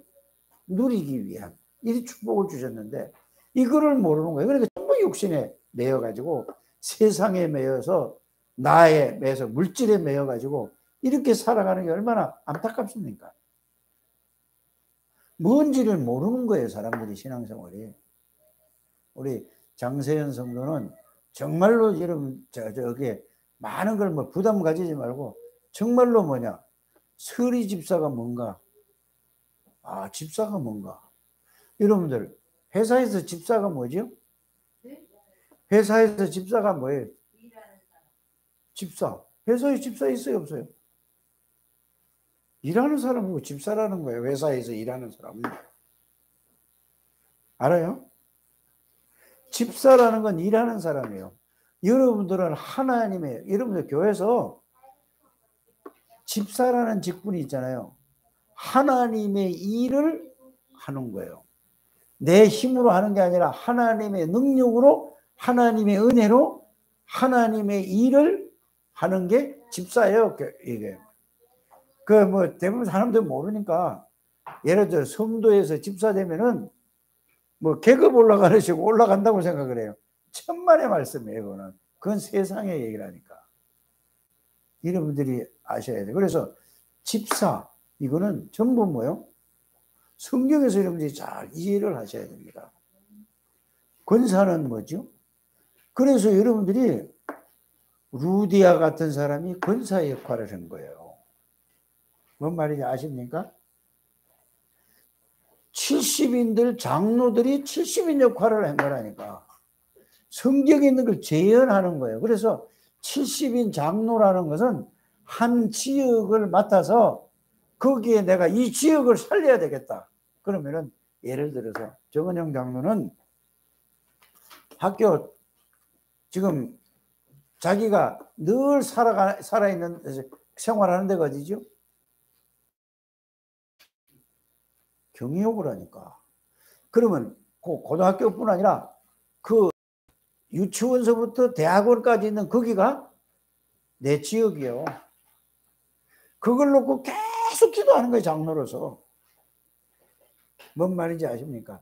누리기 위한 이 축복을 주셨는데 이거를 모르는 거예요. 그러니까 전부 육신에 매여가지고 세상에 매여서 나에 매여서 물질에 매여가지고 이렇게 살아가는 게 얼마나 안타깝습니까? 뭔지를 모르는 거예요. 사람들이 신앙생활이. 우리 장세현 성도는 정말로 여러분 저기 많은 걸 뭐 부담 가지지 말고 정말로 뭐냐 서리 집사가 뭔가 집사가 뭔가 여러분들 회사에서 집사가 뭐죠? 회사에서 집사가 뭐예요? 집사. 회사에 집사 있어요, 없어요? 일하는 사람이고 집사라는 거예요. 회사에서 일하는 사람은. 알아요? 집사라는 건 일하는 사람이에요. 여러분들은 여러분들 교회에서 집사라는 직분이 있잖아요. 하나님의 일을 하는 거예요. 내 힘으로 하는 게 아니라 하나님의 능력으로, 하나님의 은혜로 하나님의 일을 하는 게 집사예요. 이게. 대부분 사람들 모르니까, 예를 들어 성도에서 집사 되면은 계급 올라가시고 올라간다고 생각을 해요. 천만의 말씀이에요, 그거는. 그건 세상의 얘기라니까. 여러분들이 아셔야 돼요. 그래서 집사, 이거는 전부 뭐요? 성경에서 여러분들이 잘 이해를 하셔야 됩니다. 권사는 뭐죠? 그래서 여러분들이 루디아 같은 사람이 권사 역할을 한 거예요. 뭔 말인지 아십니까? 70인들, 장로들이 70인 역할을 한 거라니까. 성경에 있는 걸 재현하는 거예요. 그래서 70인 장로라는 것은 한 지역을 맡아서 거기에 내가 이 지역을 살려야 되겠다. 그러면은 예를 들어서 정은영 장로는 학교 지금 자기가 늘 살아있는 생활하는 데가 어디죠? 경희역을 하니까. 그러면 고등학교뿐 아니라 그 유치원서부터 대학원까지 있는 거기가 내 지역이에요. 그걸 놓고 계속 기도하는 거예요, 장로로서. 뭔 말인지 아십니까?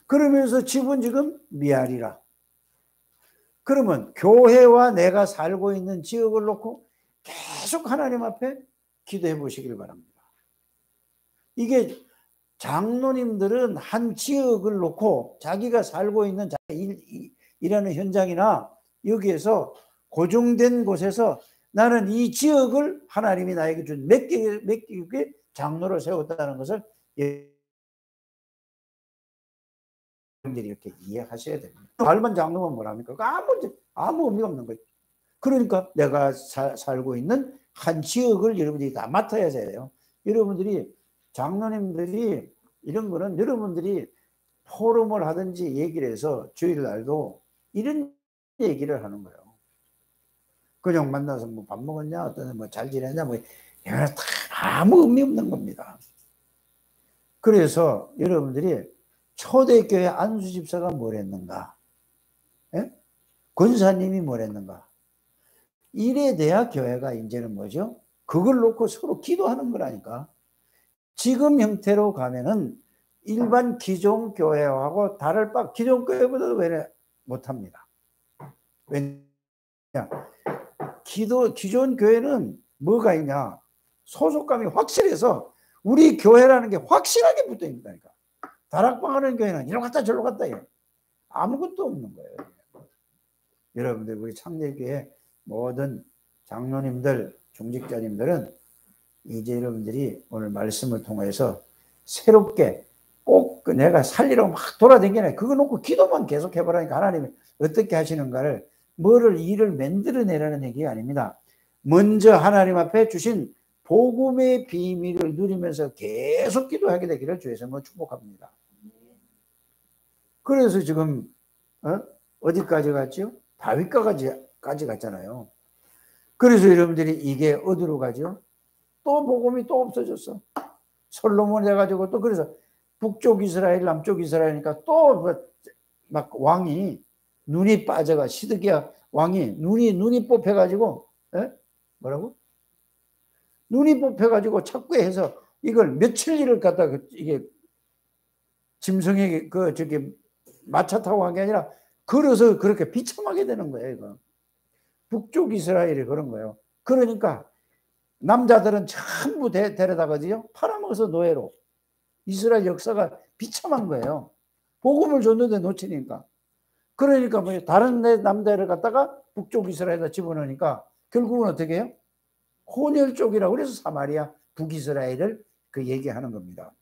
그러면서 집은 지금 미알이라. 그러면 교회와 내가 살고 있는 지역을 놓고 계속 하나님 앞에 기도해 보시길 바랍니다. 이게 장로님들은 한 지역을 놓고 자기가 살고 있는 일하는 현장이나 여기에서 고정된 곳에서 나는 이 지역을 하나님이 나에게 준 맡기게 장로를 세웠다는 것을 여러분들이 이렇게 이해하셔야 됩니다. 알만 장로가 뭐랍니까? 아무 의미가 없는 거예요. 그러니까 내가 살고 있는 한 지역을 여러분들이 다 맡아야 돼요. 여러분들이 장로님들이 이런 거는 여러분들이 포럼을 하든지 얘기를 해서 주일날도 이런 얘기를 하는 거예요. 그냥 만나서 밥 먹었냐, 어떤 잘 지냈냐, 다 아무 의미 없는 겁니다. 그래서 여러분들이 초대교회 안수집사가 뭘 했는가? 예? 권사님이 뭘 했는가? 이래 돼야 교회가 이제는 뭐죠? 그걸 놓고 서로 기도하는 거라니까. 지금 형태로 가면은 일반 기존 교회하고 다를 바, 기존 교회보다도 왜 못합니다. 왜냐? 기존 교회는 뭐가 있냐? 소속감이 확실해서 우리 교회라는 게 확실하게 붙어 있다니까. 다락방하는 교회는 이리 갔다 저리 갔다 해. 아무것도 없는 거예요. 여러분들 우리 창례교회 모든 장로님들, 중직자님들은 이제 여러분들이 오늘 말씀을 통해서 새롭게 꼭 내가 살리러 막 돌아다니네. 그거 놓고 기도만 계속 해보라니까 하나님이 어떻게 하시는가를 일을 만들어내라는 얘기가 아닙니다. 먼저 하나님 앞에 주신 복음의 비밀을 누리면서 계속 기도하게 되기를 주의 성으로 축복합니다. 그래서 지금 어디까지 갔죠? 다윗까지 갔잖아요. 그래서 여러분들이 이게 어디로 가죠? 또 복음이 또 없어졌어. 솔로몬 해가지고 또 그래서 북쪽 이스라엘, 남쪽 이스라엘이니까 또 막 왕이 눈이 빠져가 시드기야 왕이 눈이 뽑혀가지고 뭐라고? 눈이 뽑혀가지고 자꾸 해서 이걸 며칠을 갖다가 이게 짐승에게 마차 타고 간 게 아니라 걸어서 그렇게 비참하게 되는 거예요. 이거. 북쪽 이스라엘이 그런 거예요. 그러니까 남자들은 전부 데려다가지요 팔아먹어서 노예로. 이스라엘 역사가 비참한 거예요. 복음을 줬는데 놓치니까. 그러니까 다른 남자를 갖다가 북쪽 이스라엘에다 집어넣으니까 결국은 어떻게 해요? 혼혈 쪽이라고 그래서 사마리아 북이스라엘을 얘기하는 겁니다.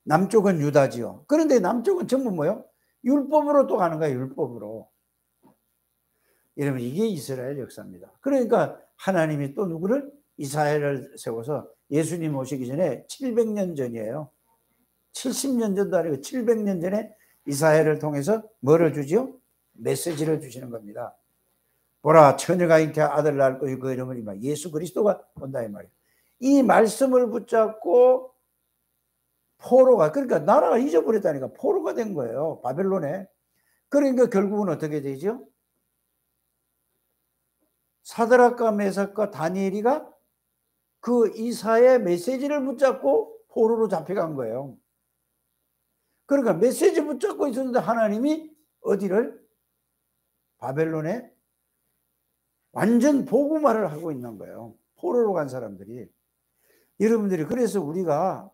남쪽은 유다지요. 그런데 남쪽은 전부 뭐요? 율법으로 또 가는 거예요. 율법으로. 여러분 이게 이스라엘 역사입니다. 그러니까 하나님이 또 누구를? 이스라엘을 세워서 예수님 오시기 전에 700년 전이에요. 70년 전도 아니고 700년 전에 이스라엘을 통해서 뭐를 주지요? 메시지를 주시는 겁니다. 보라 처녀가 잉태 아들 낳을 것이고 그 이름은 예수 그리스도가 온다 이 말이에요. 이 말씀을 붙잡고 포로가 그러니까 나라가 잊어버렸다니까 포로가 된 거예요. 바벨론에. 그러니까 결국은 어떻게 되죠? 사드락과 메삭과 다니엘이가 그 이사의 메시지를 붙잡고 포로로 잡혀간 거예요. 그러니까 메시지 붙잡고 있었는데 하나님이 어디를? 바벨론에 완전 복음화를 하고 있는 거예요. 포로로 간 사람들이. 여러분들이 그래서 우리가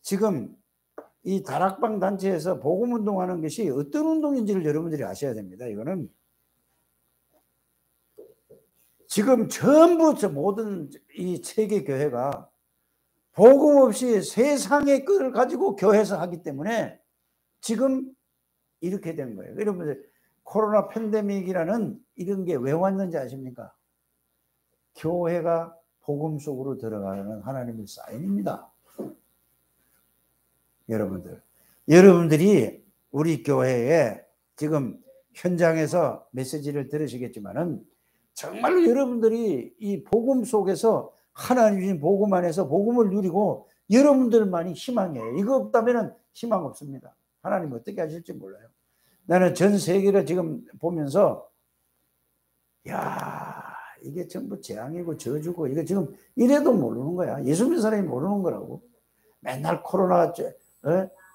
지금 이 다락방 단체에서 복음 운동하는 것이 어떤 운동인지를 여러분들이 아셔야 됩니다. 이거는 지금 전부 모든 이 세계 교회가 복음 없이 세상의 끈을 가지고 교회에서 하기 때문에 지금 이렇게 된 거예요. 여러분들 코로나 팬데믹이라는 이런 게 왜 왔는지 아십니까? 교회가 복음 속으로 들어가는 하나님의 사인입니다. 여러분들이 우리 교회에 지금 현장에서 메시지를 들으시겠지만은 정말로 여러분들이 이 복음 속에서 하나님 주신 복음 안에서 복음을 누리고 여러분들만이 희망이에요. 이거 없다면 희망 없습니다. 하나님 어떻게 하실지 몰라요. 나는 전 세계를 지금 보면서 야 이게 전부 재앙이고 저주고 이거 지금 이래도 모르는 거야. 예수 믿는 사람이 모르는 거라고. 맨날 코로나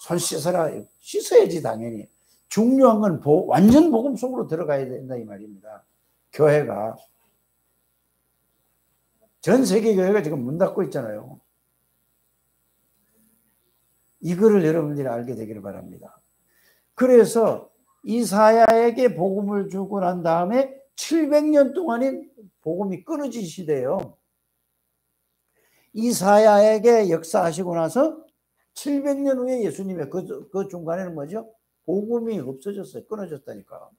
손 씻어라. 씻어야지 당연히. 중요한 건 완전 복음 속으로 들어가야 된다 이 말입니다. 교회가. 전 세계 교회가 지금 문 닫고 있잖아요. 이거를 여러분들이 알게 되기를 바랍니다. 그래서 이사야에게 복음을 주고 난 다음에 700년 동안인 복음이 끊어진 시대예요. 이사야에게 역사하시고 나서 700년 후에 예수님의 그 중간에는 뭐죠? 복음이 없어졌어요. 끊어졌다니까.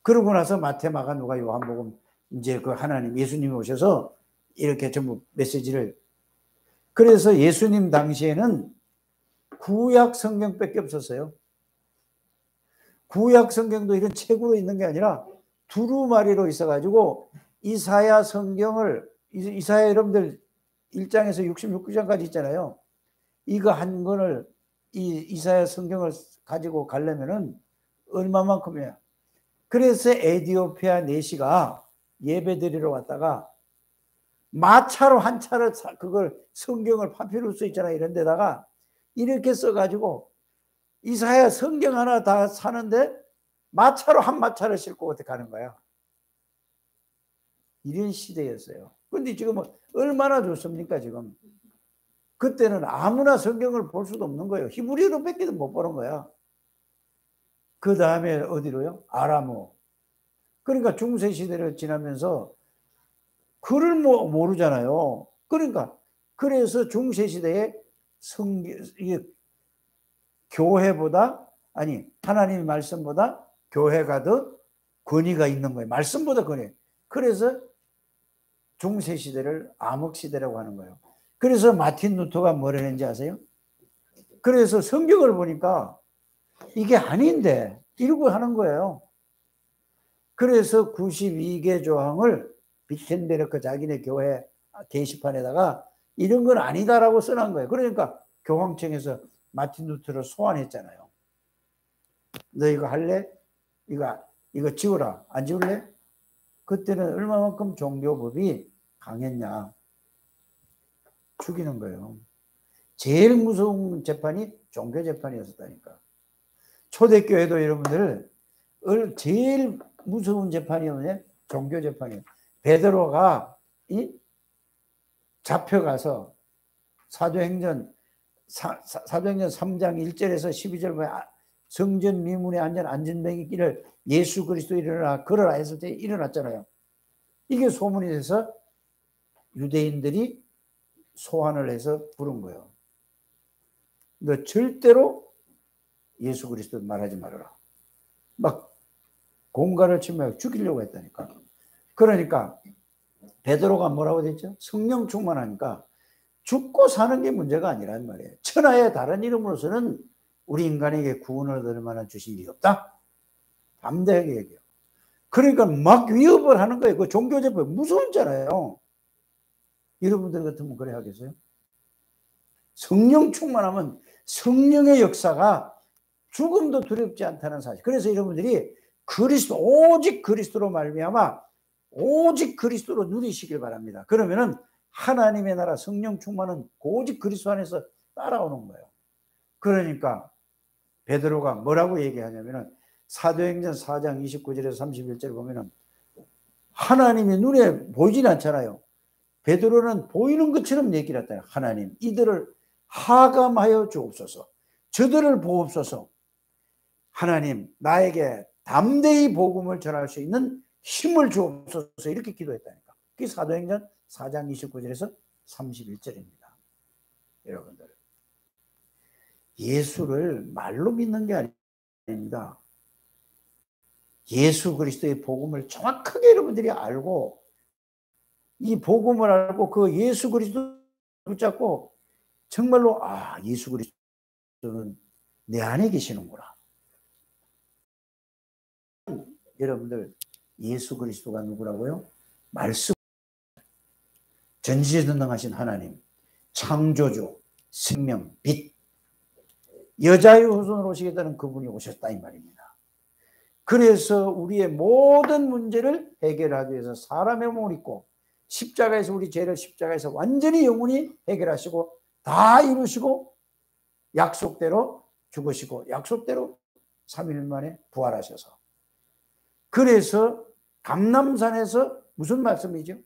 그러고 나서 마태, 마가, 누가, 요한복음 이제 그 하나님 예수님이 오셔서 이렇게 전부 메시지를. 그래서 예수님 당시에는 구약 성경밖에 없었어요. 구약 성경도 이런 책으로 있는 게 아니라 두루마리로 있어가지고 이사야 성경을 이사야 여러분들 1장에서 66장까지 있잖아요. 이거 한 권을 이사야 성경을 가지고 가려면은 얼마만큼이야. 그래서 에디오피아 내시가 예배드리러 왔다가 마차로 한 차를 그걸 성경을 파피루스 있잖아요. 이런 데다가 이렇게 써가지고 이사야 성경 하나 다 사는데 마차로 한 마차를 싣고 어떻게 가는 거야. 이런 시대였어요. 근데 지금 얼마나 좋습니까 지금. 그때는 아무나 성경을 볼 수도 없는 거예요. 히브리어로 뺏기도 못 보는 거야. 그 다음에 어디로요? 아람어. 그러니까 중세 시대를 지나면서 글을 모르잖아요. 그러니까 그래서 중세 시대에 교회보다 아니 하나님의 말씀보다 교회가 더 권위가 있는 거예요. 말씀보다 권위. 그래서 중세 시대를 암흑 시대라고 하는 거예요. 그래서 마틴 루터가 뭐를 했는지 아세요? 그래서 성경을 보니까 이게 아닌데 이러고 하는 거예요. 그래서 92개 조항을 비텐베르크 자기네 교회 게시판에다가 이런 건 아니다라고 써놓은 거예요. 그러니까 교황청에서 마틴 루터를 소환했잖아요. 너 이거 할래? 이거 지우라. 안 지울래? 그때는 얼마만큼 종교법이 강했냐. 죽이는 거예요. 제일 무서운 재판이 종교 재판이었다니까. 초대교회도 여러분들 제일 무서운 재판이 뭐냐? 종교 재판이에요. 베드로가 잡혀가서 사도행전 3장 1절에서 12절 보면 성전 미문에 앉은 안전뱅이 길을 예수 그리스도 일어나 걸어라 했을 때 일어났잖아요. 이게 소문이 돼서 유대인들이 소환을 해서 부른 거예요. 너 절대로 예수 그리스도 말하지 말아라. 막 공갈을 침하여 죽이려고 했다니까. 그러니까 베드로가 뭐라고 됐죠? 성령 충만하니까 죽고 사는 게 문제가 아니란 말이에요. 천하의 다른 이름으로서는 우리 인간에게 구원을 얻을 만한 주신 일이 없다. 담대하게 얘기해요. 그러니까 막 위협을 하는 거예요. 그 종교제법 무서웠잖아요. 여러분들 같으면 그래 하겠어요? 성령 충만하면 성령의 역사가 죽음도 두렵지 않다는 사실. 그래서 여러분들이 그리스도, 오직 그리스도로 말미암아 오직 그리스도로 누리시길 바랍니다. 그러면은 하나님의 나라 성령 충만은 오직 그리스도 안에서 따라오는 거예요. 그러니까 베드로가 뭐라고 얘기하냐면은 사도행전 4장 29절에서 31절 보면은 하나님의 눈에 보이진 않잖아요. 베드로는 보이는 것처럼 얘기를 했다. 하나님, 이들을 하감하여 주옵소서. 저들을 보옵소서. 하나님, 나에게 담대히 복음을 전할 수 있는 힘을 주옵소서. 이렇게 기도했다니까. 그게 사도행전 4장 29절에서 31절입니다. 여러분들, 예수를 말로 믿는 게 아닙니다. 예수 그리스도의 복음을 정확하게 여러분들이 알고, 이 복음을 알고 그 예수 그리스도를 붙잡고 정말로 예수 그리스도는 내 안에 계시는구나. 여러분들, 예수 그리스도가 누구라고요? 말씀, 전지전능하신 하나님, 창조주, 생명, 빛, 여자의 후손으로 오시겠다는 그분이 오셨다 이 말입니다. 그래서 우리의 모든 문제를 해결하기 위해서 사람의 몸을 입고 십자가에서 우리 죄를 십자가에서 완전히 영원히 해결하시고 다 이루시고 약속대로 죽으시고 약속대로 3일 만에 부활하셔서, 그래서 감람산에서 무슨 말씀이죠?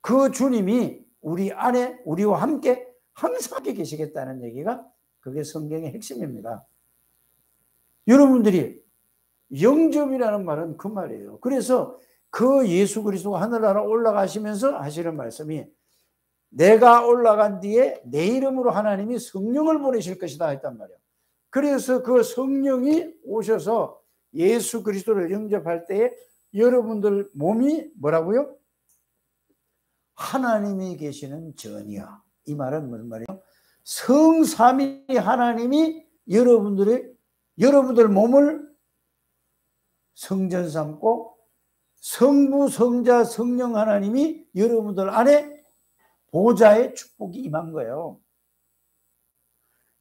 그 주님이 우리 안에 우리와 함께 항상 계시겠다는 얘기가 그게 성경의 핵심입니다. 여러분들이 영접이라는 말은 그 말이에요. 그래서 그 예수 그리스도가 하늘나라 올라가시면서 하시는 말씀이 내가 올라간 뒤에 내 이름으로 하나님이 성령을 보내실 것이다 했단 말이에요. 그래서 그 성령이 오셔서 예수 그리스도를 영접할 때에 여러분들 몸이 뭐라고요? 하나님이 계시는 전이야. 이 말은 무슨 말이에요? 성삼위 하나님이 여러분들 몸을 성전 삼고 성부, 성자, 성령 하나님이 여러분들 안에 보좌의 축복이 임한 거예요.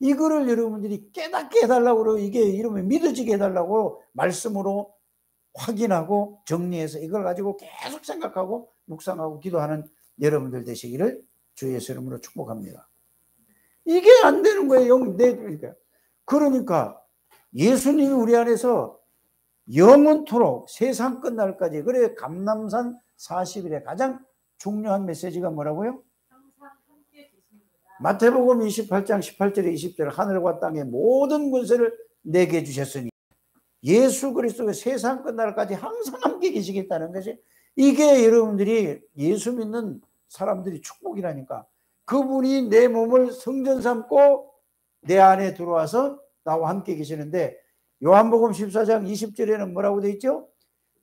이거를 여러분들이 깨닫게 해달라고 그러고, 이게 이러면 믿어지게 해달라고 말씀으로 확인하고 정리해서 이걸 가지고 계속 생각하고 묵상하고 기도하는 여러분들 되시기를 주 예수 이름으로 축복합니다. 이게 안 되는 거예요. 그러니까 예수님이 우리 안에서 영원토록 세상 끝날까지, 그래 감람산 40일에 가장 중요한 메시지가 뭐라고요? 마태복음 28장 18절에 20절 하늘과 땅의 모든 권세를 내게 주셨으니 예수 그리스도가 세상 끝날까지 항상 함께 계시겠다는 것이, 이게 여러분들이 예수 믿는 사람들이 축복이라니까. 그분이 내 몸을 성전 삼고 내 안에 들어와서 나와 함께 계시는데, 요한복음 14장 20절에는 뭐라고 되어 있죠?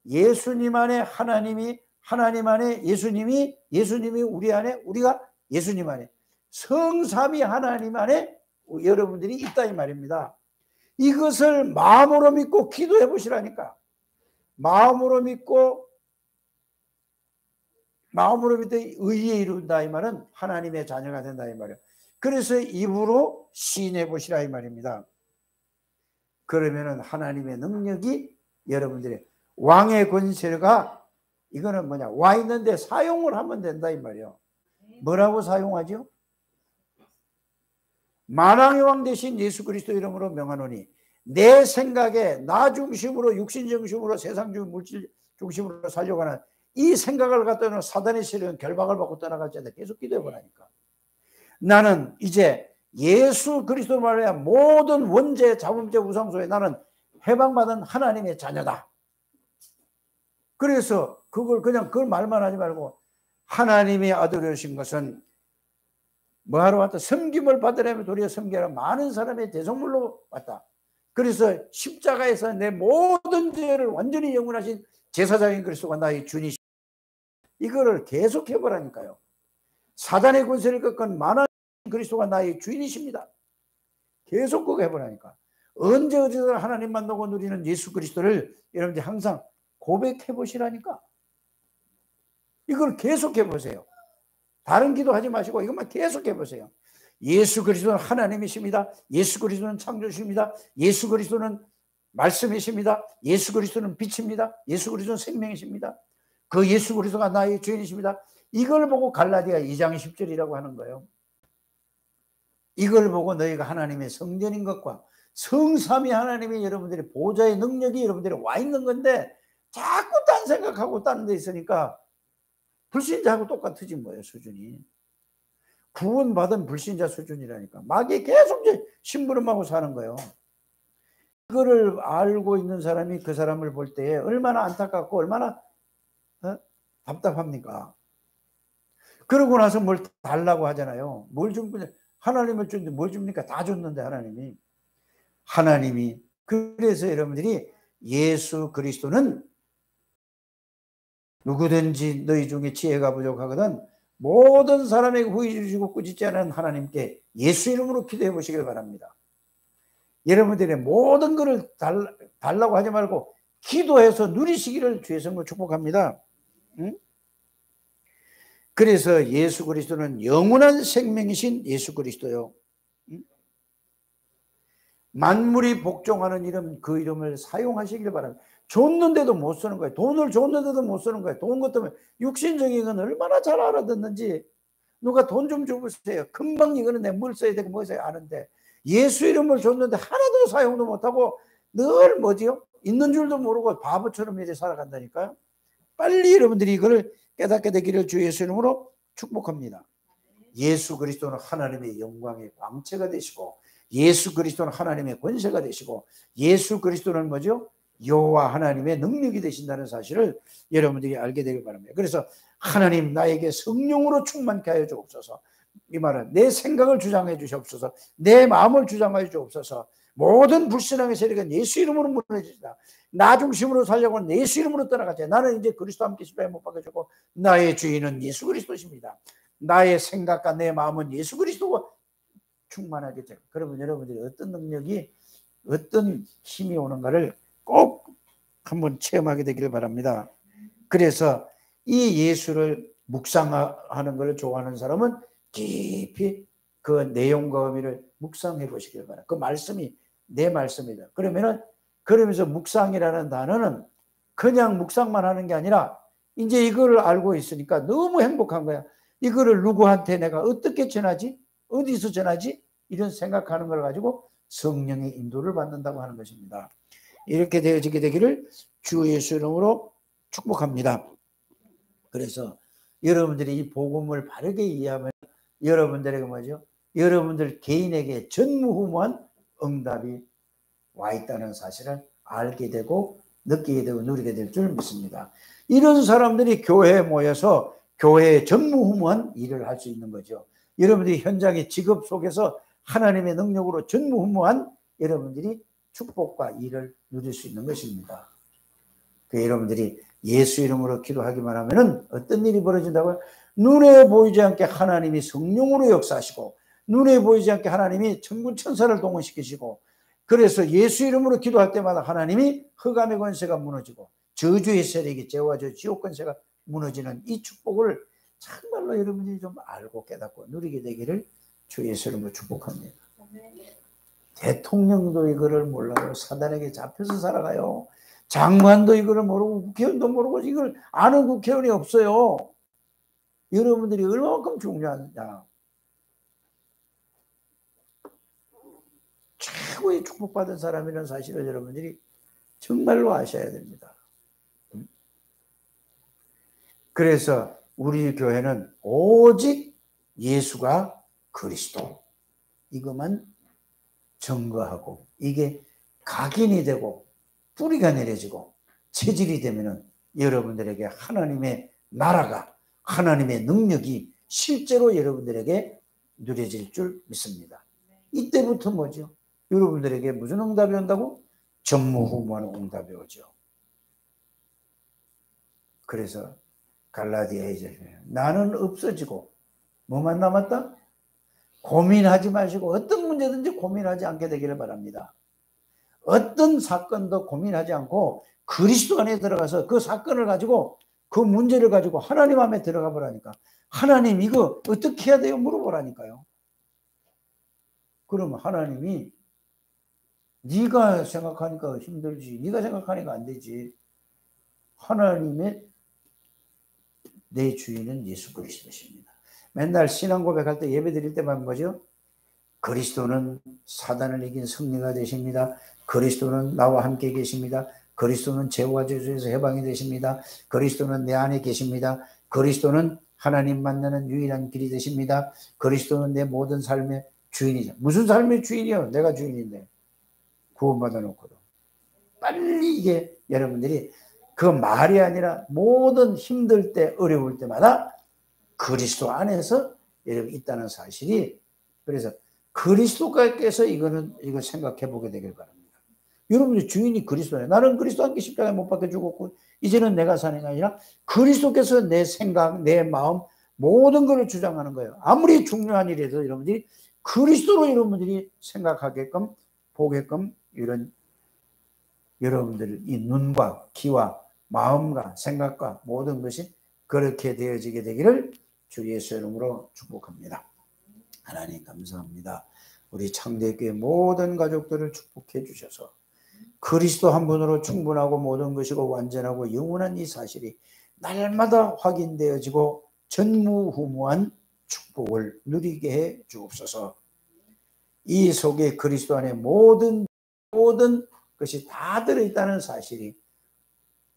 예수님 안에 하나님 안에 예수님이 우리 안에, 우리가 예수님 안에, 성삼위 하나님 안에 여러분들이 있다 이 말입니다. 이것을 마음으로 믿고 기도해 보시라니까. 마음으로 믿고 의에 이룬다 이 말은 하나님의 자녀가 된다 이 말이에요. 그래서 입으로 시인해 보시라 이 말입니다. 그러면은 하나님의 능력이 여러분들의 왕의 권세가, 이거는 뭐냐, 와 있는데 사용을 하면 된다 이 말이에요. 뭐라고 사용하죠? 만왕의 왕 대신 예수 그리스도 이름으로 명하노니 내 생각에 나 중심으로, 육신 중심으로, 세상 중심, 물질 중심으로 살려고 하는 이 생각을 갖다는 사단의 세력은 결박을 받고 떠나갈 때도 계속 기도해 보라니까. 나는 이제 예수 그리스도 말이야 모든 원죄, 자범죄, 우상소에 나는 해방받은 하나님의 자녀다. 그래서 그걸 말만 하지 말고, 하나님의 아들이신 것은 뭐하러 왔다? 섬김을 받으려면 도리어 섬기라. 많은 사람의 대성물로 왔다. 그래서 십자가에서 내 모든 죄를 완전히 영원하신 제사장인 그리스도가 나의 주님이십니다. 이거를 계속 해보라니까요. 사단의 권세를 꺾은 만왕 그리스도가 나의 주인이십니다. 계속 그거 해보라니까. 언제 어디서 하나님 만나고 누리는 예수 그리스도를 여러분들 항상 고백해 보시라니까. 이걸 계속 해보세요. 다른 기도하지 마시고 이것만 계속 해보세요. 예수 그리스도는 하나님이십니다. 예수 그리스도는 창조주십니다. 예수 그리스도는 말씀이십니다. 예수 그리스도는 빛입니다. 예수 그리스도는 생명이십니다. 그 예수 그리스도가 나의 주인이십니다. 이걸 보고 갈라디아 2장 10절이라고 하는 거예요. 이걸 보고 너희가 하나님의 성전인 것과 성삼위 하나님의 여러분들의 보좌의 능력이 여러분들이 와 있는 건데 자꾸 딴 생각하고 다른 데 있으니까 불신자하고 똑같으지 뭐예요, 수준이. 구원받은 불신자 수준이라니까. 마귀 계속 심부름하고 사는 거예요. 그거를 알고 있는 사람이 그 사람을 볼 때에 얼마나 안타깝고 얼마나 답답합니까? 그러고 나서 뭘 달라고 하잖아요. 뭘 좀 하나님을 주는데 뭘 줍니까? 다 줬는데 하나님이 그래서 여러분들이 예수 그리스도는 누구든지 너희 중에 지혜가 부족하거든 모든 사람에게 후히 주시고 꾸짖지 않은 하나님께 예수 이름으로 기도해 보시길 바랍니다. 여러분들의 모든 것을 달라고 하지 말고 기도해서 누리시기를 주의 성으로 축복합니다. 응? 그래서 예수 그리스도는 영원한 생명이신 예수 그리스도요. 응? 만물이 복종하는 이름, 그 이름을 사용하시길 바랍니다. 줬는데도 못 쓰는 거예요. 돈을 줬는데도 못 쓰는 거예요. 돈 같으면 육신적인 건 얼마나 잘 알아듣는지. 누가 돈 좀 줘보세요. 금방 이거는 내 뭘 써야 되고 뭐 써야 아는데 예수 이름을 줬는데 하나도 사용도 못하고 늘 뭐지요? 있는 줄도 모르고 바보처럼 이렇게 살아간다니까요. 빨리 여러분들이 이걸 깨닫게 되기를 주 예수 이름으로 축복합니다. 예수 그리스도는 하나님의 영광의 광채가 되시고 예수 그리스도는 하나님의 권세가 되시고 예수 그리스도는 뭐죠? 여호와 하나님의 능력이 되신다는 사실을 여러분들이 알게 되길 바랍니다. 그래서 하나님 나에게 성령으로 충만케 하여 주옵소서. 이 말은 내 생각을 주장해 주시옵소서. 내 마음을 주장하여 주옵소서. 모든 불신앙의 세력은 예수 이름으로 무너지다. 나 중심으로 살려고 하는 예수 이름으로 떠나가자. 나는 이제 그리스도와 함께 십자가에 못 박혀주고 나의 주인은 예수 그리스도십니다. 나의 생각과 내 마음은 예수 그리스도가 충만하게 되고 그러면 여러분들이 어떤 능력이 어떤 힘이 오는가를 꼭 한번 체험하게 되기를 바랍니다. 그래서 이 예수를 묵상하는 걸 좋아하는 사람은 깊이 그 내용과 의미를 묵상해 보시길 바랍니다. 그 말씀이 내 말씀이다. 그러면서 묵상이라는 단어는 그냥 묵상만 하는 게 아니라 이제 이거를 알고 있으니까 너무 행복한 거야. 이거를 누구한테 내가 어떻게 전하지? 어디서 전하지? 이런 생각하는 걸 가지고 성령의 인도를 받는다고 하는 것입니다. 이렇게 되어지게 되기를 주 예수 이름으로 축복합니다. 그래서 여러분들이 이 복음을 바르게 이해하면 여러분들에게 뭐죠? 여러분들 개인에게 전무후무한 응답이 와 있다는 사실을 알게 되고 느끼게 되고 누리게 될 줄 믿습니다. 이런 사람들이 교회에 모여서 교회의 전무후무한 일을 할 수 있는 거죠. 여러분들이 현장의 직업 속에서 하나님의 능력으로 전무후무한 여러분들이 축복과 일을 누릴 수 있는 것입니다. 그 여러분들이 예수 이름으로 기도하기만 하면은 어떤 일이 벌어진다고요? 눈에 보이지 않게 하나님이 성령으로 역사하시고 눈에 보이지 않게 하나님이 천군 천사를 동원시키시고 그래서 예수 이름으로 기도할 때마다 하나님이 흑암의 권세가 무너지고 저주의 세력이 죄와 지옥 권세가 무너지는 이 축복을 정말로 여러분들이 좀 알고 깨닫고 누리게 되기를 주 예수 이름으로 축복합니다. 대통령도 이거를 몰라요. 사단에게 잡혀서 살아가요. 장관도 이거를 모르고 국회의원도 모르고 이걸 아는 국회의원이 없어요. 여러분들이 얼마만큼 중요하냐. 최고의 축복받은 사람이라는 사실을 여러분들이 정말로 아셔야 됩니다. 그래서 우리 교회는 오직 예수가 그리스도 이것만 증거하고 이게 각인이 되고 뿌리가 내려지고 체질이 되면은 여러분들에게 하나님의 나라가 하나님의 능력이 실제로 여러분들에게 누려질 줄 믿습니다. 이때부터 뭐죠? 여러분들에게 무슨 응답이 온다고? 전무후무한 응답이 오죠. 그래서 갈라디아에 이제 나는 없어지고 뭐만 남았다? 고민하지 마시고 어떤 문제든지 고민하지 않게 되기를 바랍니다. 어떤 사건도 고민하지 않고 그리스도 안에 들어가서 그 사건을 가지고 그 문제를 가지고 하나님 안에 들어가 보라니까. 하나님 이거 어떻게 해야 돼요? 물어보라니까요. 그러면 하나님이 네가 생각하니까 힘들지, 네가 생각하니까 안 되지. 하나님의 내 주인은 예수 그리스도십니다. 맨날 신앙 고백할 때 예배 드릴 때만 뭐죠? 그리스도는 사단을 이긴 승리가 되십니다. 그리스도는 나와 함께 계십니다. 그리스도는 죄와 저주에서 해방이 되십니다. 그리스도는 내 안에 계십니다. 그리스도는 하나님 만나는 유일한 길이 되십니다. 그리스도는 내 모든 삶의 주인이죠. 무슨 삶의 주인이요? 내가 주인인데. 구원받아 놓고도. 빨리 이게 여러분들이 그 말이 아니라 모든 힘들 때 어려울 때마다 그리스도 안에서 여러분 있다는 사실이, 그래서 그리스도께서 이거 생각해 보게 되길 바랍니다. 여러분의 주인이 그리스도예요. 나는 그리스도 함께 십자가에 못 박혀 죽었고 이제는 내가 사는 게 아니라 그리스도께서 내 생각, 내 마음 모든 것을 주장하는 거예요. 아무리 중요한 일이라도 여러분들이 그리스도로 여러분들이 생각하게끔 보게끔 이런 여러분들 이 눈과 귀와 마음과 생각과 모든 것이 그렇게 되어지게 되기를 주 예수 이름으로 축복합니다. 하나님 감사합니다. 우리 창대교회 모든 가족들을 축복해 주셔서 그리스도 한 분으로 충분하고 모든 것이고 완전하고 영원한 이 사실이 날마다 확인되어지고 전무후무한 축복을 누리게 해 주옵소서. 이 속에 그리스도 안에 모든 것이 다 들어있다는 사실이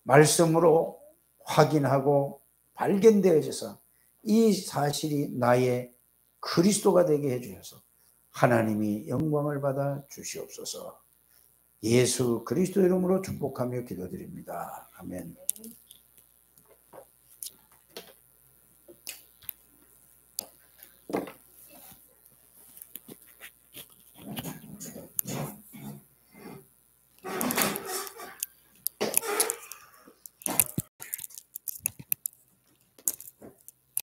말씀으로 확인하고 발견되어져서 이 사실이 나의 그리스도가 되게 해주셔서 하나님이 영광을 받아 주시옵소서. 예수 그리스도 이름으로 축복하며 기도드립니다. 아멘.